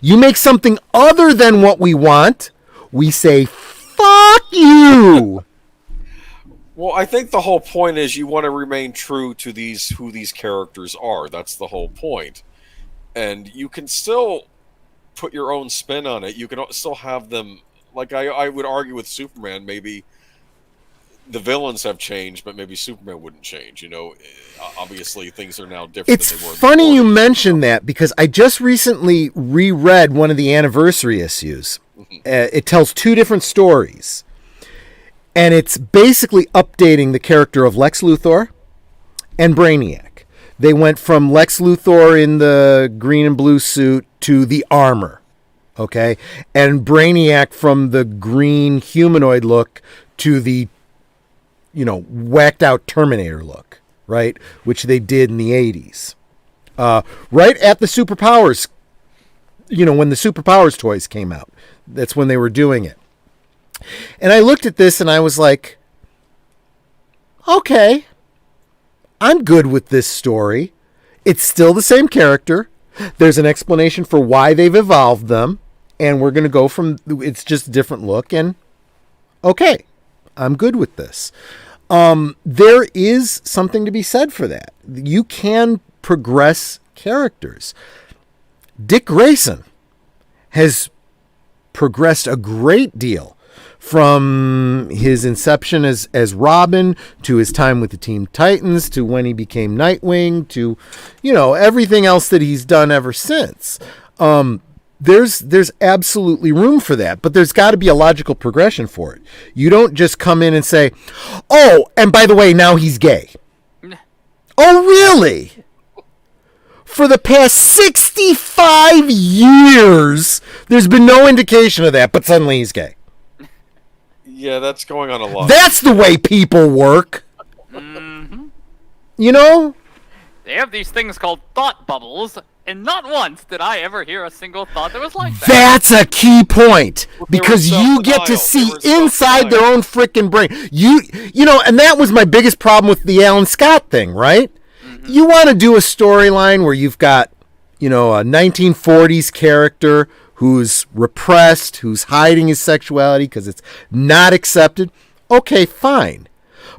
You make something other than what we want, we say, fuck you. Well, I think the whole point is you want to remain true to who these characters are. That's the whole point. And you can still put your own spin on it. You can still have them, like I would argue with Superman, maybe the villains have changed, but maybe Superman wouldn't change. Obviously things are now different. It's than they were in the funny you 40s. mention that because I just recently reread one of the anniversary issues. It tells two different stories, and it's basically updating the character of Lex Luthor and Brainiac. They went from Lex Luthor in the green and blue suit to the armor, okay? And Brainiac from the green humanoid look to the, whacked out Terminator look, right? Which they did in the 80s. Right at the Superpowers, when the Superpowers toys came out. That's when they were doing it. And I looked at this and I was like, okay, I'm good with this story. It's still the same character. There's an explanation for why they've evolved them. And we're going to go from, it's just a different look. And okay, I'm good with this. There is something to be said for that. You can progress characters. Dick Grayson has progressed a great deal from his inception as Robin to his time with the Teen Titans to when he became Nightwing to, everything else that he's done ever since. There's absolutely room for that, but there's got to be a logical progression for it. You don't just come in and say, oh, and by the way, now he's gay. Oh, really? For the past 65 years, there's been no indication of that, but suddenly he's gay. Yeah, that's going on a lot. That's the way people work. Mm-hmm. They have these things called thought bubbles, and not once did I ever hear a single thought that was like that. That's a key point, because you get to see inside their own freaking brain. And that was my biggest problem with the Alan Scott thing, right? You want to do a storyline where you've got, a 1940s character who's repressed, who's hiding his sexuality because it's not accepted. Okay, fine.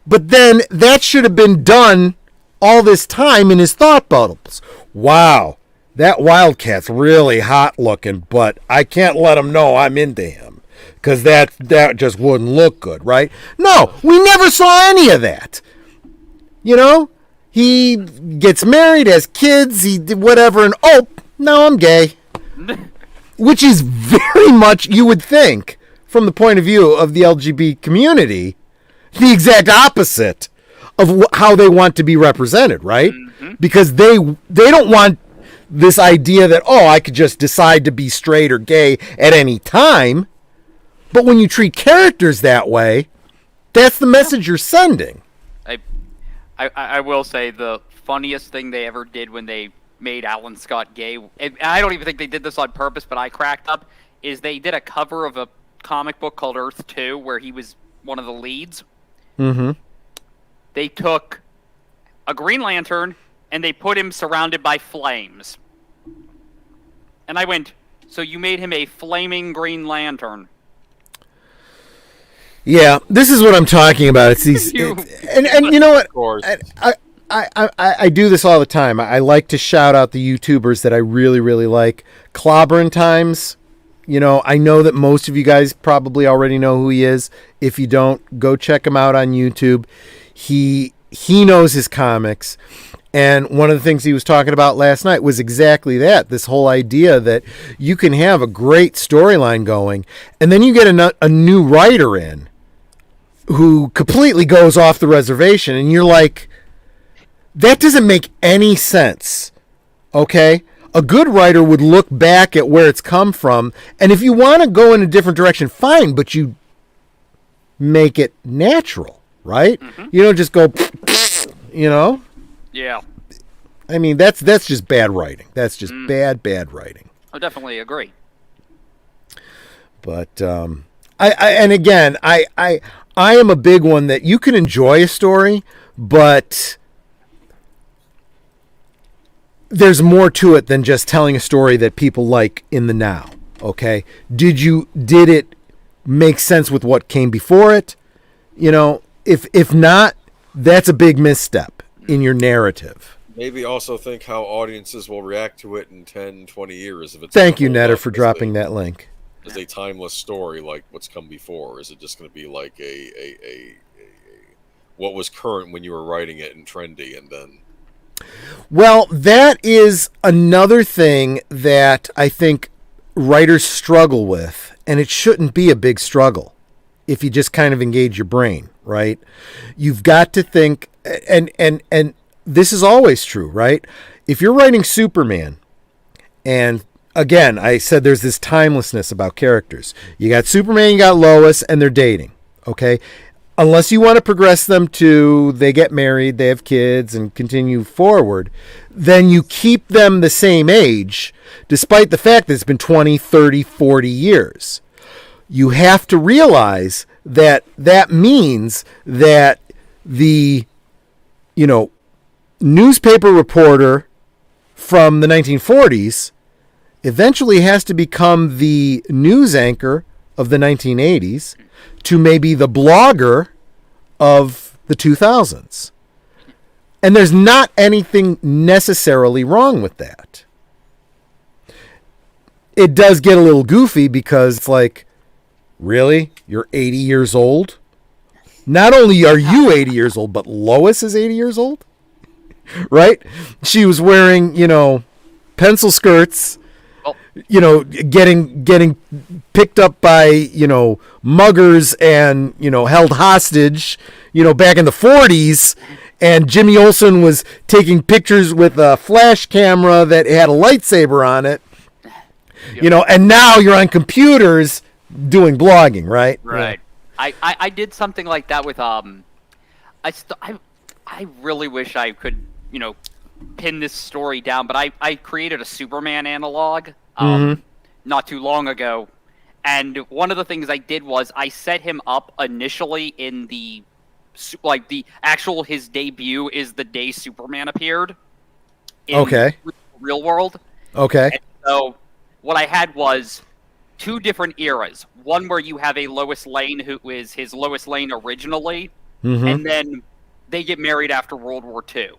But then that should have been done all this time in his thought bubbles. Wow, that Wildcat's really hot looking, but I can't let him know I'm into him because that just wouldn't look good, right? No, we never saw any of that. He gets married, has kids, he did whatever, and now I'm gay. Which is very much, you would think, from the point of view of the LGBT community, the exact opposite of how they want to be represented, right? Mm-hmm. Because they don't want this idea that, I could just decide to be straight or gay at any time. But when you treat characters that way, that's the message you're sending. I will say the funniest thing they ever did when they made Alan Scott gay, and I don't even think they did this on purpose, but I cracked up, is they did a cover of a comic book called Earth 2 where he was one of the leads. Mm-hmm. They took a Green Lantern and they put him surrounded by flames. And I went, so you made him a flaming Green Lantern? Yeah, this is what I'm talking about. It's these, and you know what? Of course. I do this all the time. I like to shout out the YouTubers that I really, really like. Clobbering Times. I know that most of you guys probably already know who he is. If you don't, go check him out on YouTube. He knows his comics. And one of the things he was talking about last night was exactly that. This whole idea that you can have a great storyline going, and then you get a new writer in who completely goes off the reservation, and you're like, that doesn't make any sense. Okay? A good writer would look back at where it's come from, and if you want to go in a different direction, fine, but you make it natural, right? Mm-hmm. You don't just go, Yeah. I mean, that's just bad writing. That's just bad writing. I definitely agree. But I am a big one that you can enjoy a story, but there's more to it than just telling a story that people like in the now. Okay? Did it make sense with what came before it? If not, that's a big misstep in your narrative. Maybe also think how audiences will react to it in 10, 20 years. If it's Thank you, Netter, for dropping that link. Is a timeless story like what's come before? Is it just going to be like a what was current when you were writing it and trendy, and then. Well, that is another thing that I think writers struggle with, and it shouldn't be a big struggle if you just kind of engage your brain, right? You've got to think, and this is always true, right? If you're writing Superman, and again, I said there's this timelessness about characters. You got Superman, you got Lois, and they're dating, okay? Unless you want to progress them to they get married, they have kids, and continue forward, then you keep them the same age, despite the fact that it's been 20, 30, 40 years. You have to realize that that means that the, newspaper reporter from the 1940s eventually has to become the news anchor of the 1980s to maybe the blogger of the 2000s. And there's not anything necessarily wrong with that. It does get a little goofy because it's like, really? You're 80 years old? Not only are you 80 years old, but Lois is 80 years old? Right? She was wearing, pencil skirts, getting picked up by, muggers and, held hostage, back in the 40s. And Jimmy Olsen was taking pictures with a flash camera that had a lightsaber on it. Yep. And now you're on computers doing blogging, right? Right. Yeah. I did something like that with I really wish I could, pin this story down, but I created a Superman analog not too long ago, and one of the things I did was I set him up initially in the actual his debut is the day Superman appeared in the real world. Okay. And so what I had was two different eras. One where you have a Lois Lane who is his Lois Lane originally, and then they get married after World War II.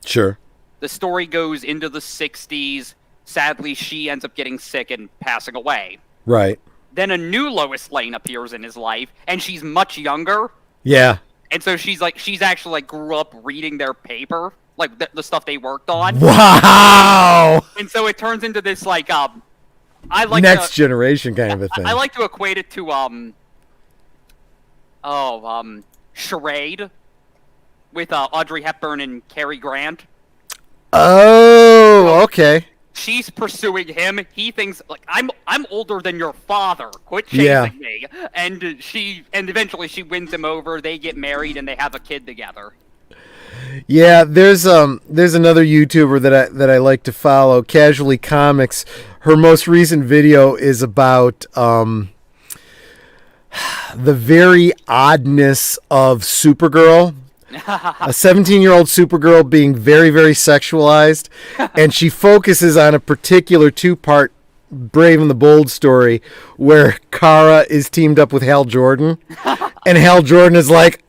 Sure. The story goes into the 60s. Sadly, she ends up getting sick and passing away. Right. Then a new Lois Lane appears in his life, and she's much younger. Yeah. And so she's actually grew up reading their paper, the stuff they worked on. Wow. And so it turns into this next generation kind of a thing. I like to equate it to Charade with Audrey Hepburn and Cary Grant. Oh, okay. She's pursuing him. He thinks I'm older than your father. Quit chasing me. And eventually she wins him over. They get married and they have a kid together. Yeah, there's another YouTuber that I like to follow, Casually Comics. Her most recent video is about the very oddness of Supergirl. A 17-year-old Supergirl being very, very sexualized, and she focuses on a particular two-part Brave and the Bold story where Kara is teamed up with Hal Jordan, and Hal Jordan is like,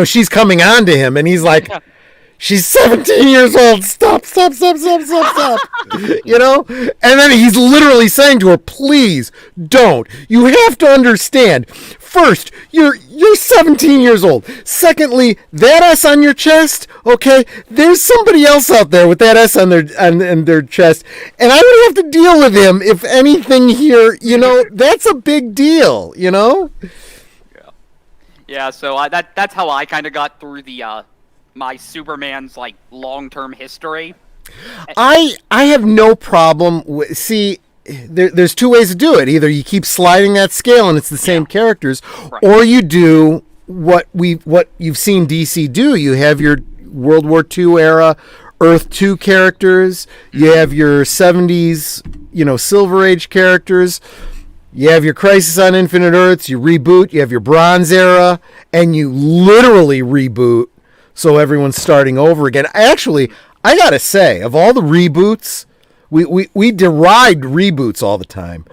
she's coming on to him, and he's like, she's 17 years old, stop. And then he's literally saying to her, please don't. You have to understand. First, you're 17 years old. Secondly, that S on your chest, okay? There's somebody else out there with that S on their chest, and I would have to deal with him if anything here. That's a big deal. Yeah. So that's how I kind of got through the my Superman's long-term history. I have no problem with there's two ways to do it. Either you keep sliding that scale and it's the same characters, right, or you do what you've seen DC do. You have your World War II era Earth 2 characters, you have your 70s, Silver Age characters, you have your Crisis on Infinite Earths, you reboot, you have your Bronze era, and you literally reboot, so everyone's starting over again. Actually, I gotta say, of all the reboots, we deride reboots all the time,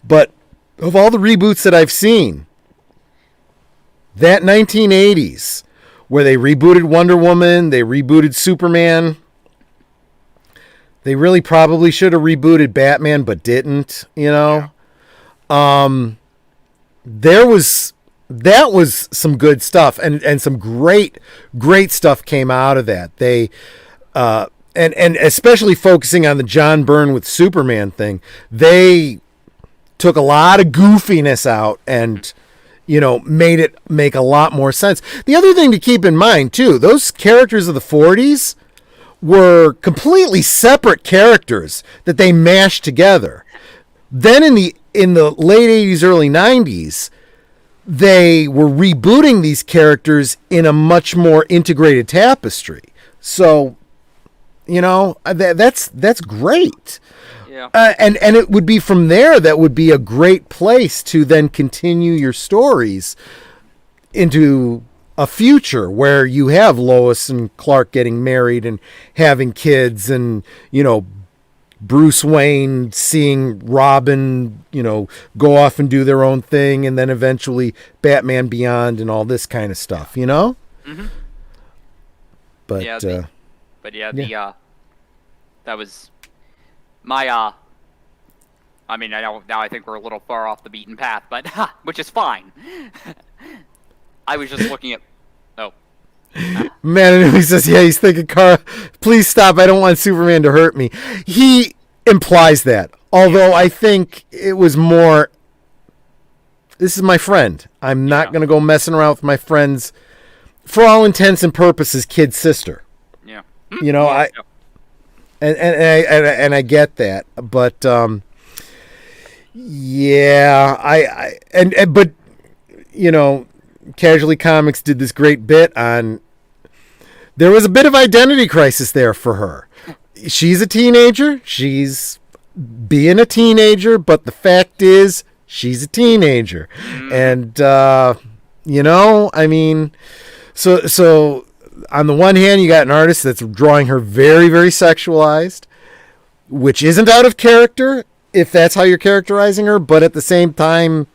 but of all the reboots that I've seen, that 1980s, where they rebooted Wonder Woman, they rebooted Superman, they really probably should have rebooted Batman, but didn't, There was that was some good stuff, and some great stuff came out of that. They and especially focusing on the John Byrne with Superman thing, they took a lot of goofiness out and made it make a lot more sense. The other thing to keep in mind too, those characters of the 40s were completely separate characters that they mashed together. Then in the late 80s, early 90s, they were rebooting these characters in a much more integrated tapestry. So, that's great. Yeah. And it would be from there that would be a great place to then continue your stories into a future where you have Lois and Clark getting married and having kids, and Bruce Wayne seeing Robin go off and do their own thing, and then eventually Batman Beyond and all this kind of stuff, Mm-hmm. But that was my I mean, now I think we're a little far off the beaten path, but which is fine. I was just looking at. Oh, man, and he says, "Yeah, he's thinking, Kara, please stop. I don't want Superman to hurt me." He implies that, although I think it was more. This is my friend. I'm not going to go messing around with my friend's, for all intents and purposes, kid sister. yeah. And I get that, but but Casually Comics did this great bit on. There was a bit of identity crisis there for her. She's a teenager. She's being a teenager, but the fact is, she's a teenager, and I mean, so. On the one hand, you got an artist that's drawing her very, very sexualized, which isn't out of character if that's how you're characterizing her, but at the same time,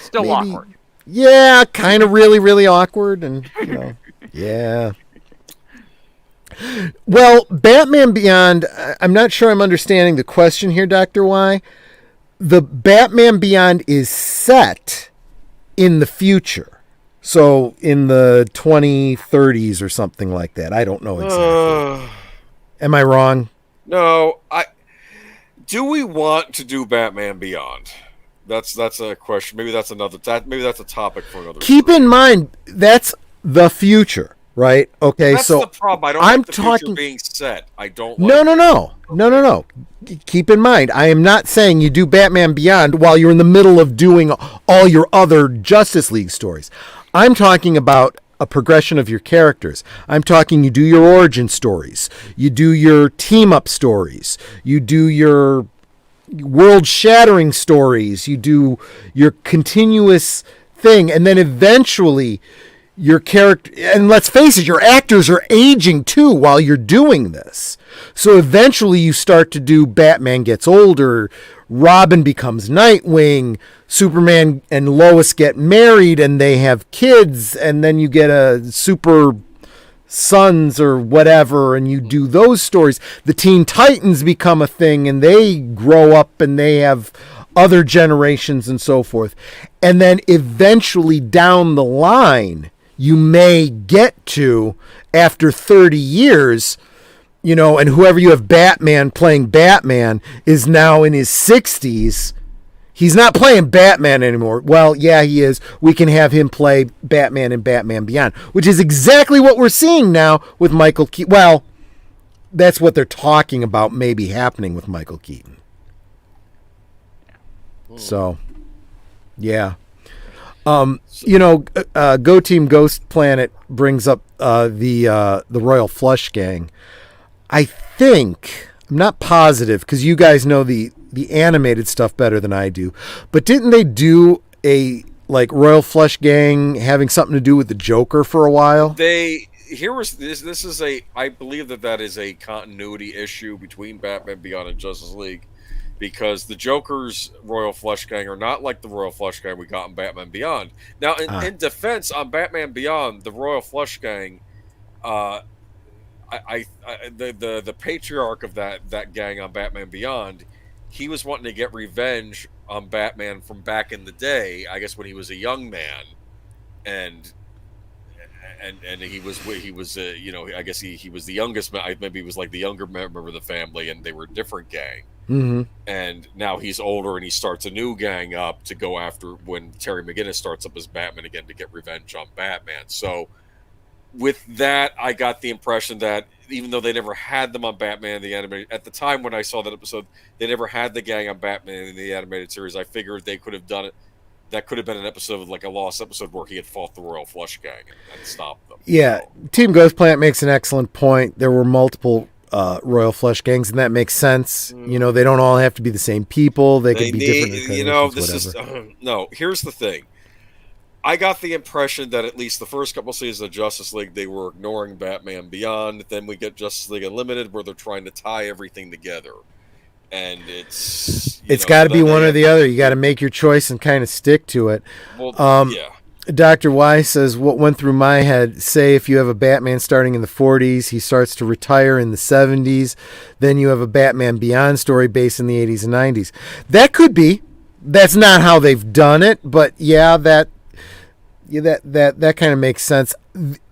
Still maybe, awkward. Yeah, kind of really, really awkward, and yeah. Well, Batman Beyond, I'm not sure I'm understanding the question here, Dr. Y. The Batman Beyond is set in the future. So in the 2030s or something like that. I don't know exactly. Am I wrong? No, do we want to do Batman Beyond? That's a question. Maybe that's maybe that's a topic for another. Keep in mind that's the future, right? Okay, that's so the problem. I don't I'm like the talking future being set. I don't. No. Keep in mind, I am not saying you do Batman Beyond while you're in the middle of doing all your other Justice League stories. I'm talking about a progression of your characters. I'm talking you do your origin stories. You do your team-up stories. You do your world-shattering stories. You do your continuous thing. And then eventually your character... And let's face it, your actors are aging too while you're doing this. So eventually you start to do Batman gets older, Robin becomes Nightwing, Superman and Lois get married and they have kids, and then you get a Super Sons or whatever, and you do those stories. The Teen Titans become a thing and they grow up and they have other generations and so forth. And then eventually down the line, you may get to, after 30 years, and whoever you have Batman playing Batman is now in his 60s. He's not playing Batman anymore. Well, yeah, he is. We can have him play Batman in Batman Beyond, which is exactly what we're seeing now with Michael Keaton. Well, that's what they're talking about maybe happening with Michael Keaton. So, yeah. Go Team Ghost Planet brings up the Royal Flush Gang. I think, I'm not positive, because you guys know the animated stuff better than I do, but didn't they do a Royal Flush Gang having something to do with the Joker for a while? This is I believe that is a continuity issue between Batman Beyond and Justice League, because the Joker's Royal Flush Gang are not like the Royal Flush Gang we got in Batman Beyond. Now, in defense, on Batman Beyond, the Royal Flush Gang, the patriarch of that gang on Batman Beyond, he was wanting to get revenge on Batman from back in the day, I guess when he was a young man, and he was I guess he was the youngest. Maybe he was like the younger member of the family, and they were a different gang. Mm-hmm. And now he's older, and he starts a new gang up to go after when Terry McGinnis starts up as Batman again to get revenge on Batman. So with that, I got the impression that even though they never had them on Batman the animated at the time when I saw that episode, they never had the gang on Batman in the animated series. I figured they could have done it. That could have been an episode, like a lost episode, where he had fought the Royal Flush Gang and stopped them. Yeah, Team Ghost Plant makes an excellent point. There were multiple Royal Flush Gangs, and that makes sense. You know, they don't all have to be the same people. They could be different. You know, this is no. Here's the thing. I got the impression that at least the first couple seasons of Justice League, they were ignoring Batman Beyond. Then we get Justice League Unlimited, where they're trying to tie everything together. And it's got to be one or the other. You got to make your choice and kind of stick to it. Well, yeah. Dr. Y says, what went through my head, say if you have a Batman starting in the 40s, he starts to retire in the 70s, then you have a Batman Beyond story based in the 80s and 90s. That could be. That's not how they've done it, but that kind of makes sense.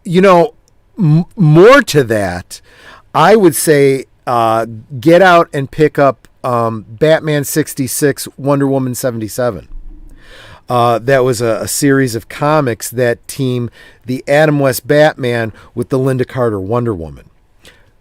You know, more to that, I would say get out and pick up Batman 66, Wonder Woman 77. That was a series of comics that team the Adam West Batman with the Linda Carter Wonder Woman.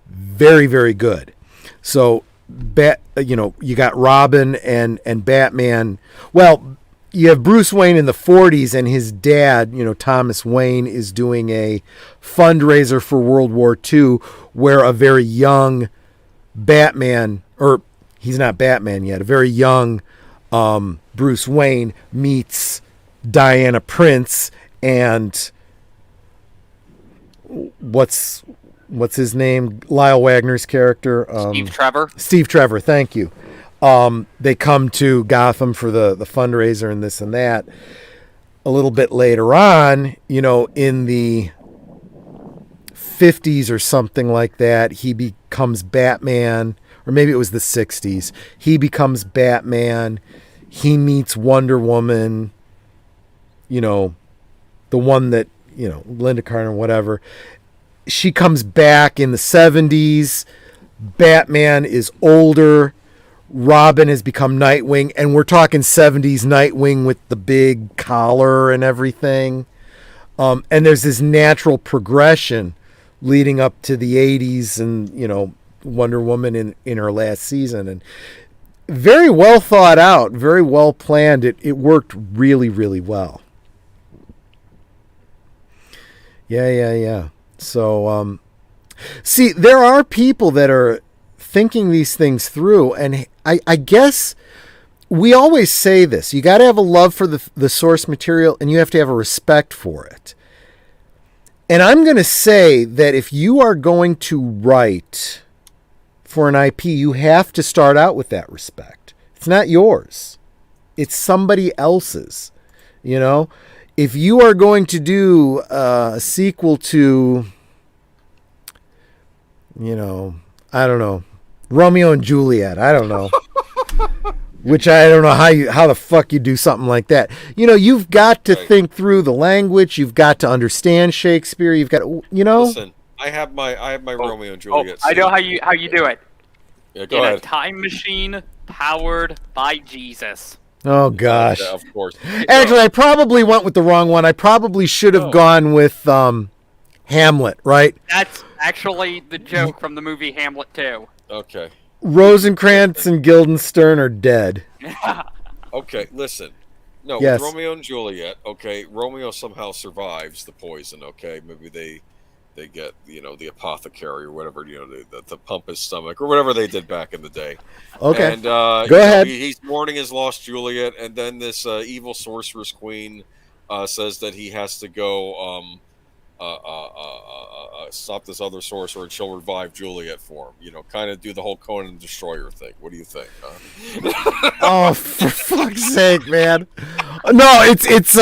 Very, very good. So, you got Robin and Batman. Well, you have Bruce Wayne in the 40s, and his dad, Thomas Wayne, is doing a fundraiser for World War II, where a very young Batman, or he's not Batman yet, a very young Bruce Wayne meets Diana Prince and what's his name? Lyle Wagner's character, Steve Trevor. Thank you. They come to Gotham for the fundraiser and this and that. A little bit later on, in the 50s or something like that, he becomes Batman, or maybe it was the 60s. He becomes Batman. He meets Wonder Woman, the one that, Linda Carter, whatever. She comes back in the 70s. Batman is older. Robin has become Nightwing, and we're talking 70s Nightwing with the big collar and everything. And there's this natural progression leading up to the 80s and, Wonder Woman in her last season. And very well thought out, very well planned. It worked really, really well. Yeah. So, see, there are people that are thinking these things through, and I guess we always say this. You got to have a love for the source material, and you have to have a respect for it. And I'm going to say that if you are going to write for an IP, you have to start out with that respect. It's not yours. It's somebody else's. If you are going to do a sequel to, I don't know, Romeo and Juliet, I don't know. Which I don't know how the fuck you do something like that. You've got to think through the language. You've got to understand Shakespeare. You've got to, Listen, I have my Romeo and Juliet. I know how you do it. Yeah, go ahead. A time machine powered by Jesus. Oh gosh. Yeah, of course. Actually, I probably went with the wrong one. I probably should have gone with Hamlet, right? That's actually the joke from the movie Hamlet 2. Okay. Rosencrantz and Guildenstern are dead. Okay, listen. No, yes. With Romeo and Juliet, okay, Romeo somehow survives the poison, okay? Maybe they get, the apothecary or whatever, the pump his stomach or whatever they did back in the day. Okay. And go ahead. He's mourning his lost Juliet, and then this evil sorceress queen says that he has to go stop this other sorcerer and she'll revive Juliet for him. Kind of do the whole Conan the Destroyer thing. What do you think? Oh, for fuck's sake, man! No, it's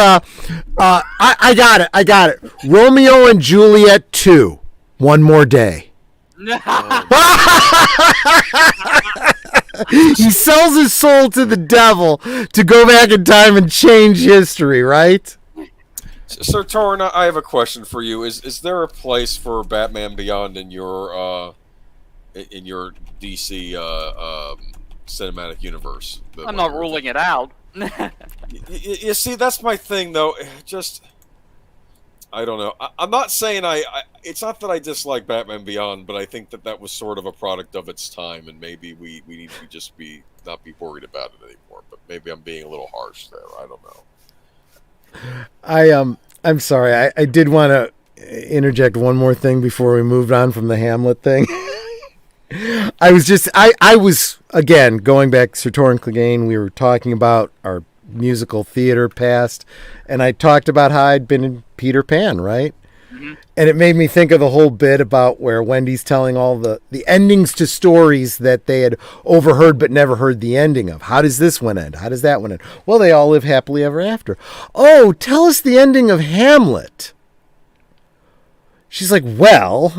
I got it. Romeo and Juliet 2. One more day. He sells his soul to the devil to go back in time and change history, right? Sir Torin, I have a question for you. Is there a place for Batman Beyond in your DC cinematic universe? I'm not ruling it out. You see, that's my thing, though. Just, I don't know. I'm not saying it's not that I dislike Batman Beyond, but I think that was sort of a product of its time, and maybe we need to just not be worried about it anymore. But maybe I'm being a little harsh there. I don't know. I'm sorry. I did want to interject one more thing before we moved on from the Hamlet thing. I was again going back, Sir Torin Clegane. We were talking about our musical theater past, and I talked about how I'd been in Peter Pan, right? Mm-hmm. And it made me think of the whole bit about where Wendy's telling all the endings to stories that they had overheard but never heard the ending of. How does this one end? How does that one end? Well, they all live happily ever after. Oh, tell us the ending of Hamlet. She's like, well,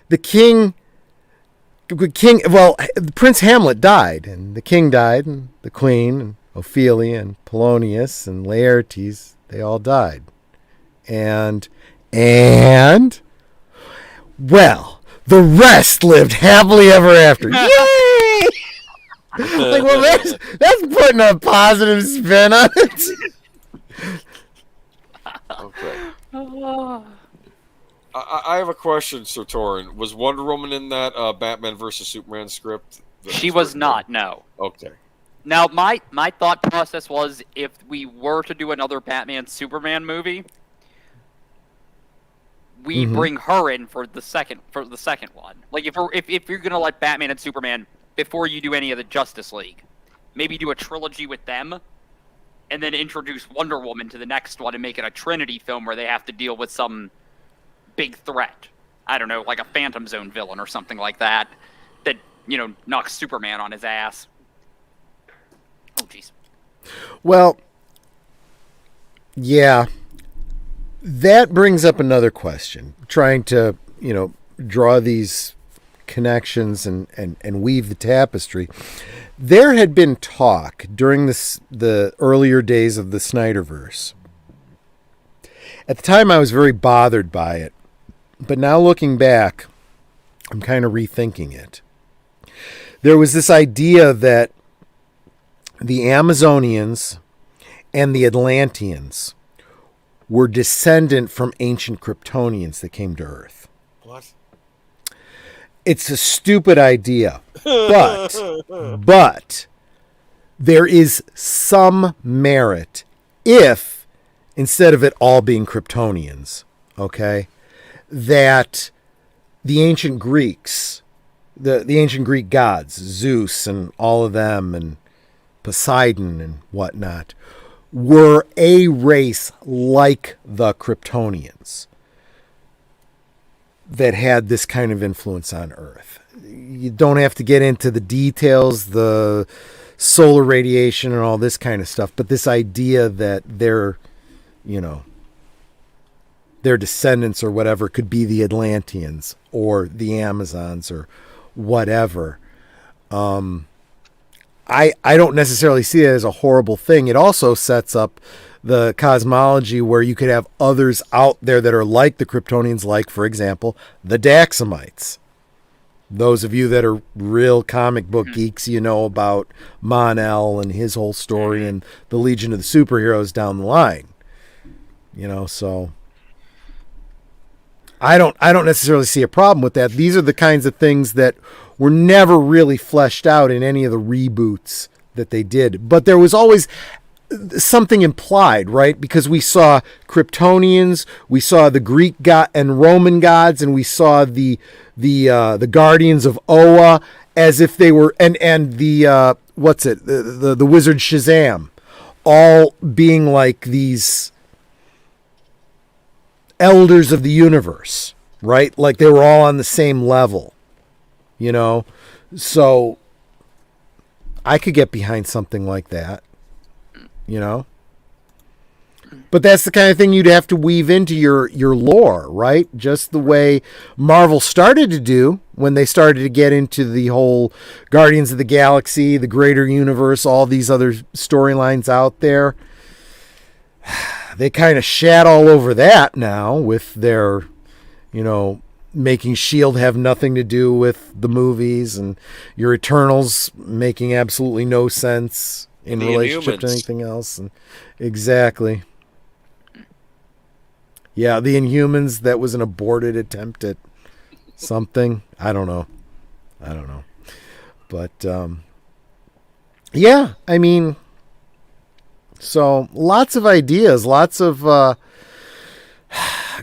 the king, well, Prince Hamlet died, and the king died, and the queen, and Ophelia, and Polonius, and Laertes, they all died. And well, the rest lived happily ever after. Yay! Like, well, that's putting a positive spin on it. Okay. I have a question, Sir Torin. Was Wonder Woman in that Batman versus Superman script? She was not. No. Okay. Now, my thought process was, if we were to do another Batman Superman movie, we bring her in for the second one. Like, if you're gonna let Batman and Superman before you do any of the Justice League, maybe do a trilogy with them, and then introduce Wonder Woman to the next one and make it a Trinity film where they have to deal with some big threat. I don't know, like a Phantom Zone villain or something like that knocks Superman on his ass. Oh, jeez. Well, yeah. That brings up another question. Trying to, draw these connections and weave the tapestry. There had been talk during the earlier days of the Snyderverse. At the time, I was very bothered by it. But now looking back, I'm kind of rethinking it. There was this idea that the Amazonians and the Atlanteans were descendant from ancient Kryptonians that came to Earth. What? It's a stupid idea, but there is some merit if, instead of it all being Kryptonians, okay, that the ancient Greeks, the ancient Greek gods, Zeus and all of them, and Poseidon and whatnot, were a race like the Kryptonians that had this kind of influence on Earth. You don't have to get into the details, the solar radiation and all this kind of stuff, but this idea that their descendants or whatever could be the Atlanteans or the Amazons or whatever. I don't necessarily see it as a horrible thing. It also sets up the cosmology where you could have others out there that are like the Kryptonians, like, for example, the Daxamites. Those of you that are real comic book geeks, about Mon-El and his whole story and the Legion of the Superheroes down the line. So I don't necessarily see a problem with that. These are the kinds of things that were never really fleshed out in any of the reboots that they did. But there was always something implied, right? Because we saw Kryptonians, we saw the Greek god and Roman gods, and we saw the guardians of Oa as if they were, and the the wizard Shazam, all being like these elders of the universe, right? Like they were all on the same level, So I could get behind something like that, But that's the kind of thing you'd have to weave into your lore, right? Just the way Marvel started to do when they started to get into the whole Guardians of the Galaxy, the greater universe, all these other storylines out there. they kind of shat all over that now with their, making S.H.I.E.L.D. have nothing to do with the movies, and your Eternals making absolutely no sense in The relationship to Inhumans. anything else. And exactly. Yeah, the Inhumans, that was an aborted attempt at something. I don't know. But, yeah, I mean, so lots of ideas, lots of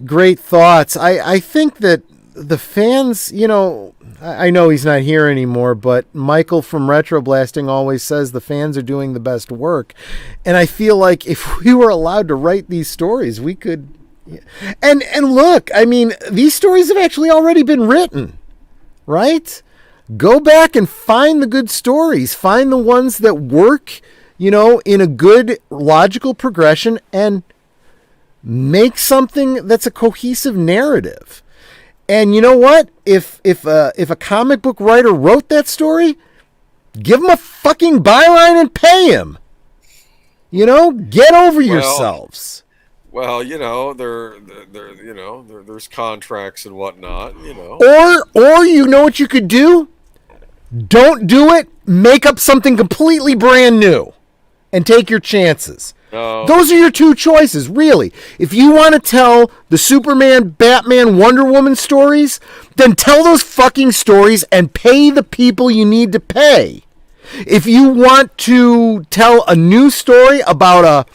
great thoughts. I think that the fans, I know he's not here anymore, but Michael from Retro Blasting always says the fans are doing the best work. And I feel like if we were allowed to write these stories, we could. And look, I mean, these stories have actually already been written, right? Go back and find the good stories. Find the ones that work, in a good logical progression, and make something that's a cohesive narrative. And you know what? If a comic book writer wrote that story, give him a fucking byline and pay him. Get over yourselves. Well, there's contracts and whatnot, Or you know what you could do? Don't do it. Make up something completely brand new and take your chances. No. Those are your two choices, really. If you want to tell the Superman, Batman, Wonder Woman stories, then tell those fucking stories and pay the people you need to pay. If you want to tell a new story about a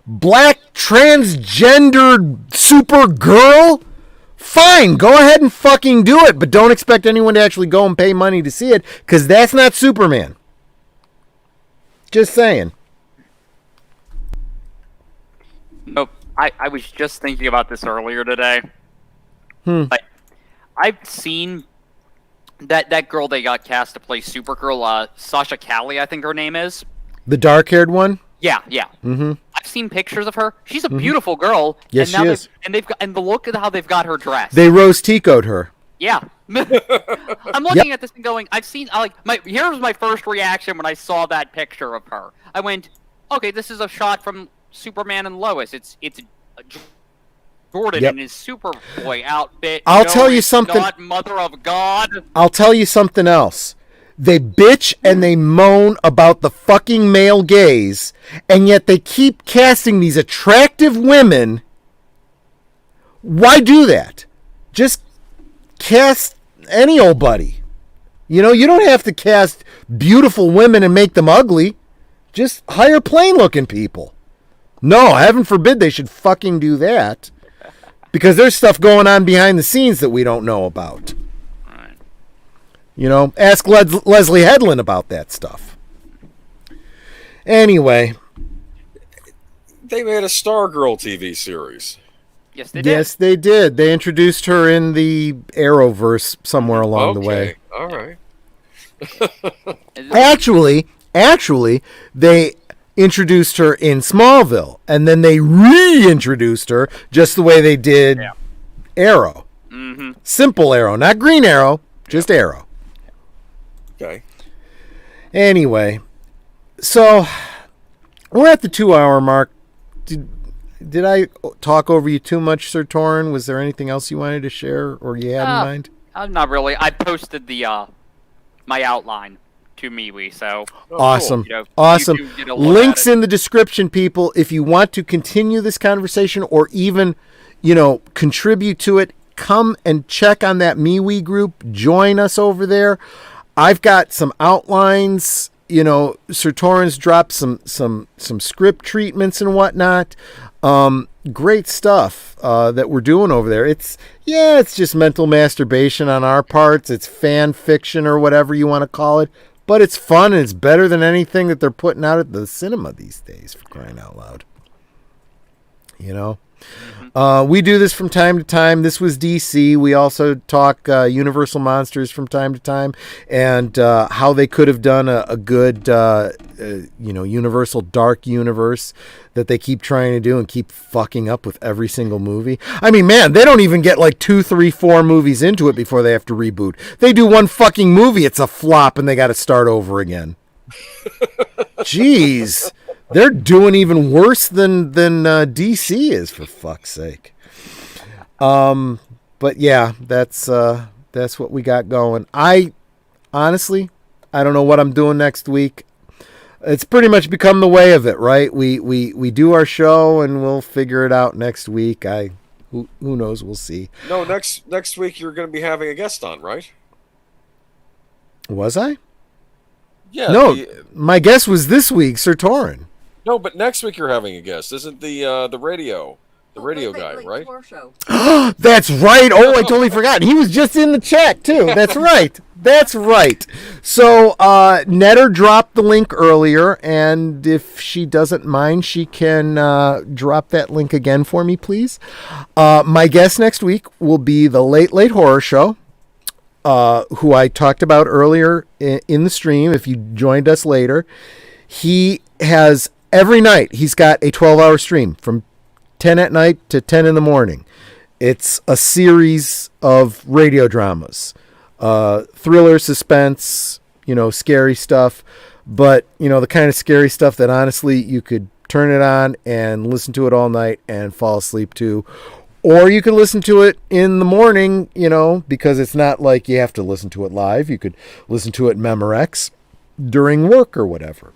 black transgendered Supergirl, fine, go ahead and fucking do it, but don't expect anyone to actually go and pay money to see it, because that's not Superman. Just saying. Nope. I was just thinking about this earlier today. I've seen that girl they got cast to play Supergirl, Sasha Calle, I think her name is. The dark-haired one? Yeah. Mm-hmm. I've seen pictures of her. She's a beautiful girl. Yes, and now she is. And the look at how they've got her dressed. They Rose Tico'd her. Yeah. I'm looking at this and going, here's my first reaction when I saw that picture of her. I went, okay, this is a shot from Superman and Lois. It's Jordan in his Superboy outfit. I'll tell you something. Not Mother of God. I'll tell you something else. They bitch and they moan about the fucking male gaze, and yet they keep casting these attractive women. Why do that? Just cast any old buddy. You don't have to cast beautiful women and make them ugly. Just hire plain-looking people. No, heaven forbid they should fucking do that. Because there's stuff going on behind the scenes that we don't know about. Ask Leslie Headland about that stuff. Anyway. They made a Stargirl TV series. Yes, they did. Yes, they did. They introduced her in the Arrowverse somewhere along the way. All right. Actually, they introduced her in Smallville, and then they reintroduced her just the way they did Arrow. Mm-hmm. Simple Arrow, not Green Arrow, just Arrow. Okay. Anyway, so we're at the 2-hour mark. Did I talk over you too much, Sir Torrin? Was there anything else you wanted to share or you had in mind? Not really. I posted my outline to MeWe, so awesome. Cool. Awesome. You do Links in the description, people. If you want to continue this conversation or even, contribute to it, come and check on that MeWe group. Join us over there. I've got some outlines. Sir Torrens dropped some script treatments and whatnot. Great stuff that we're doing over there. It's just mental masturbation on our parts. It's fan fiction or whatever you want to call it. But it's fun and it's better than anything that they're putting out at the cinema these days, for crying out loud. We do this from time to time. This was DC. We also talk Universal Monsters from time to time, and how they could have done a good, Universal Dark Universe that they keep trying to do and keep fucking up with every single movie. I mean, man, they don't even get like 2, 3, 4 movies into it before they have to reboot. They do one fucking movie, it's a flop, and they got to start over again. Jeez. They're doing even worse than DC is, for fuck's sake. But yeah, that's what we got going. I honestly, I don't know what I'm doing next week. It's pretty much become the way of it, right? We do our show and we'll figure it out next week. Who knows? We'll see. No, next week you're going to be having a guest on, right? Was I? Yeah. No, my guess was this week, Sir Torin. No, but next week you're having a guest. Isn't the radio guy, Late right? Tour show. That's right. Oh, I totally forgot. He was just in the chat too. That's right. That's right. So Netter dropped the link earlier, and if she doesn't mind, she can drop that link again for me, please. My guest next week will be the Late Horror Show, who I talked about earlier in the stream. If you joined us later, he has every night. He's got a 12-hour stream from 10 at night to 10 in the morning. It's a series of radio dramas, thriller, suspense, scary stuff, but the kind of scary stuff that honestly you could turn it on and listen to it all night and fall asleep to, or you could listen to it in the morning, because it's not like you have to listen to it live. You could listen to it Memorex during work or whatever.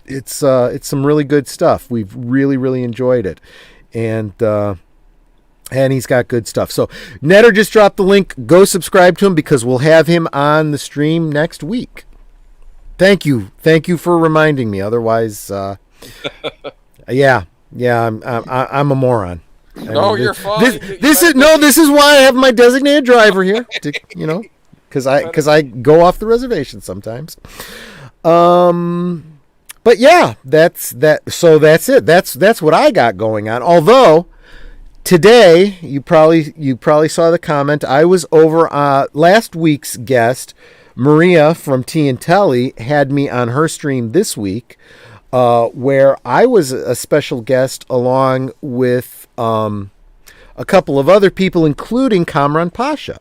It's some really good stuff. We've really, really enjoyed it. And he's got good stuff. So Netter just dropped the link. Go subscribe to him because we'll have him on the stream next week. Thank you for reminding me. Otherwise, yeah, I'm a moron. You're fine. This is why I have my designated driver here. Because I go off the reservation sometimes. But yeah, that's that. So that's it. That's what I got going on. Although today, you probably saw the comment. I was over last week's guest, Maria from Tea and Telly, had me on her stream this week, where I was a special guest along with a couple of other people, including Kamran Pasha,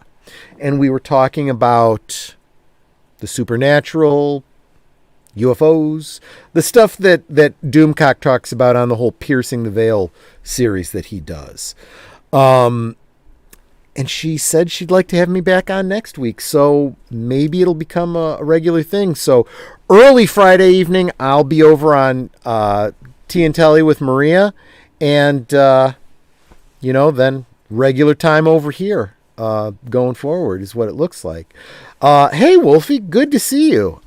and we were talking about the supernatural, UFOs, the stuff that Doomcock talks about on the whole Piercing the Veil series that he does. And she said she'd like to have me back on next week, so maybe it'll become a regular thing. So early Friday evening, I'll be over on Tea and Telly with Maria, and then regular time over here going forward is what it looks like. Hey, Wolfie, good to see you.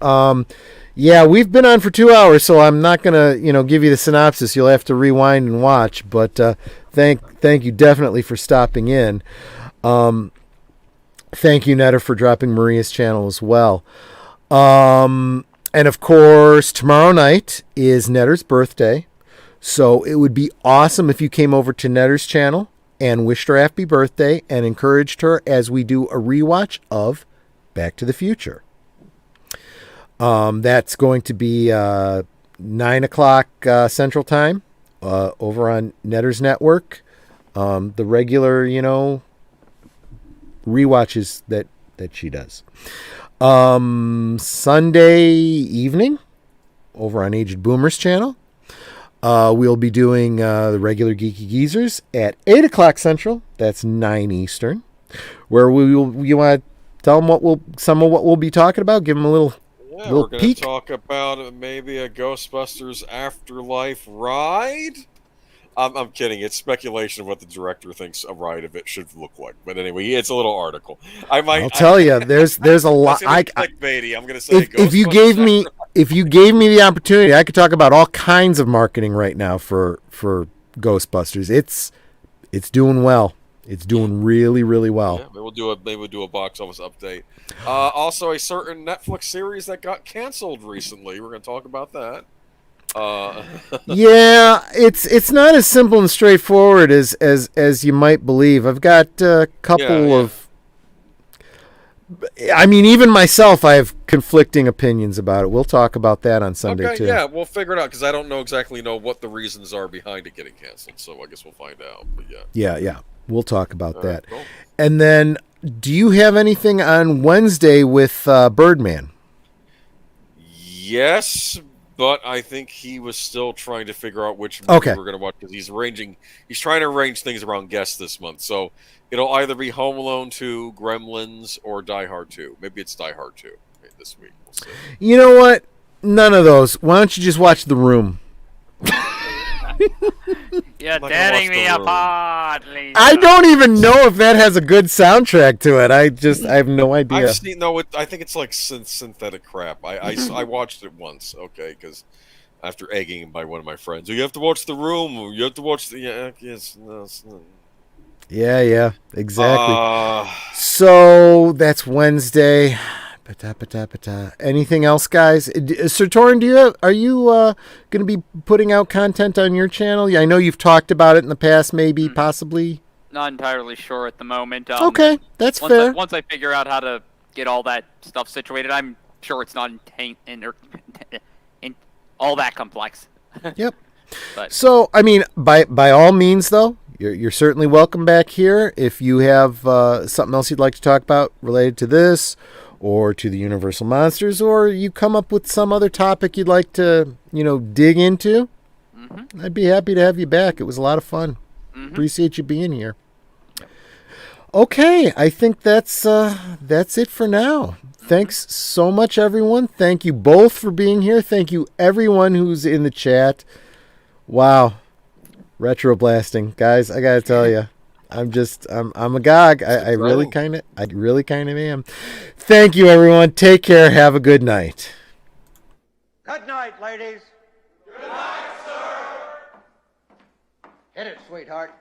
Yeah, we've been on for 2 hours, so I'm not gonna, give you the synopsis. You'll have to rewind and watch. But thank you definitely for stopping in. Thank you, Netter, for dropping Maria's channel as well. And of course, tomorrow night is Netter's birthday, so it would be awesome if you came over to Netter's channel and wished her happy birthday and encouraged her as we do a rewatch of Back to the Future. That's going to be 9 o'clock Central Time over on Netter's Network. The regular, rewatches that she does. Sunday evening over on Aged Boomer's channel. We'll be doing the regular Geeky Geezers at 8 o'clock Central. That's 9 Eastern. Where you want to tell them some of what we'll be talking about? Give them a little we're going to talk about maybe a Ghostbusters Afterlife ride. I'm kidding. It's speculation of what the director thinks a ride of it should look like. But anyway, it's a little article. I'll tell you, there's a lot. Clickbaity. I'm going to say if you gave me the opportunity, I could talk about all kinds of marketing right now for Ghostbusters. It's doing well. It's doing really, really well. Yeah, maybe we'll do a box office update. Also, a certain Netflix series that got canceled recently. We're going to talk about that. Yeah, it's not as simple and straightforward as you might believe. I've got a couple of. I mean, even myself, I have conflicting opinions about it. We'll talk about that on Sunday too. Yeah, we'll figure it out because I don't exactly know what the reasons are behind it getting canceled. So I guess we'll find out. But yeah, we'll talk about that. Cool. And then, do you have anything on Wednesday with Birdman? Yes, but I think he was still trying to figure out which movie Okay. we're going to watch because he's trying to arrange things around guests this month. So it'll either be Home Alone 2, Gremlins, or Die Hard 2. Maybe it's Die Hard 2 this week. We'll see. You know what? None of those. Why don't you just watch The Room? You're gonna tearing watch me The Room. apart, Lisa. I don't even know if that has a good soundtrack to it. I have no idea. I've seen I think it's like synthetic crap. I watched it once, okay, because after egging by one of my friends, you have to watch The Room. You have to watch the yes. No, Yeah, exactly. Uh, So that's Wednesday. Ba-da. Anything else, guys? Sir Torin, are you going to be putting out content on your channel? Yeah, I know you've talked about it in the past, maybe, possibly. Not entirely sure at the moment. Okay, that's once fair. once I figure out how to get all that stuff situated, I'm sure it's not in all that complex. Yep. But So, I mean, by all means, though, you're certainly welcome back here. If you have something else you'd like to talk about related to this or to the Universal Monsters, or you come up with some other topic you'd like to, dig into, I'd be happy to have you back. It was a lot of fun. Appreciate you being here. Okay, I think that's it for now. Thanks so much, everyone. Thank you both for being here. Thank you, everyone who's in the chat. Wow. Retro blasting. Guys, I gotta tell you, I'm agog. I really kind of am. Thank you, everyone. Take care. Have a good night. Good night, ladies. Good night, sir. Hit it, sweetheart.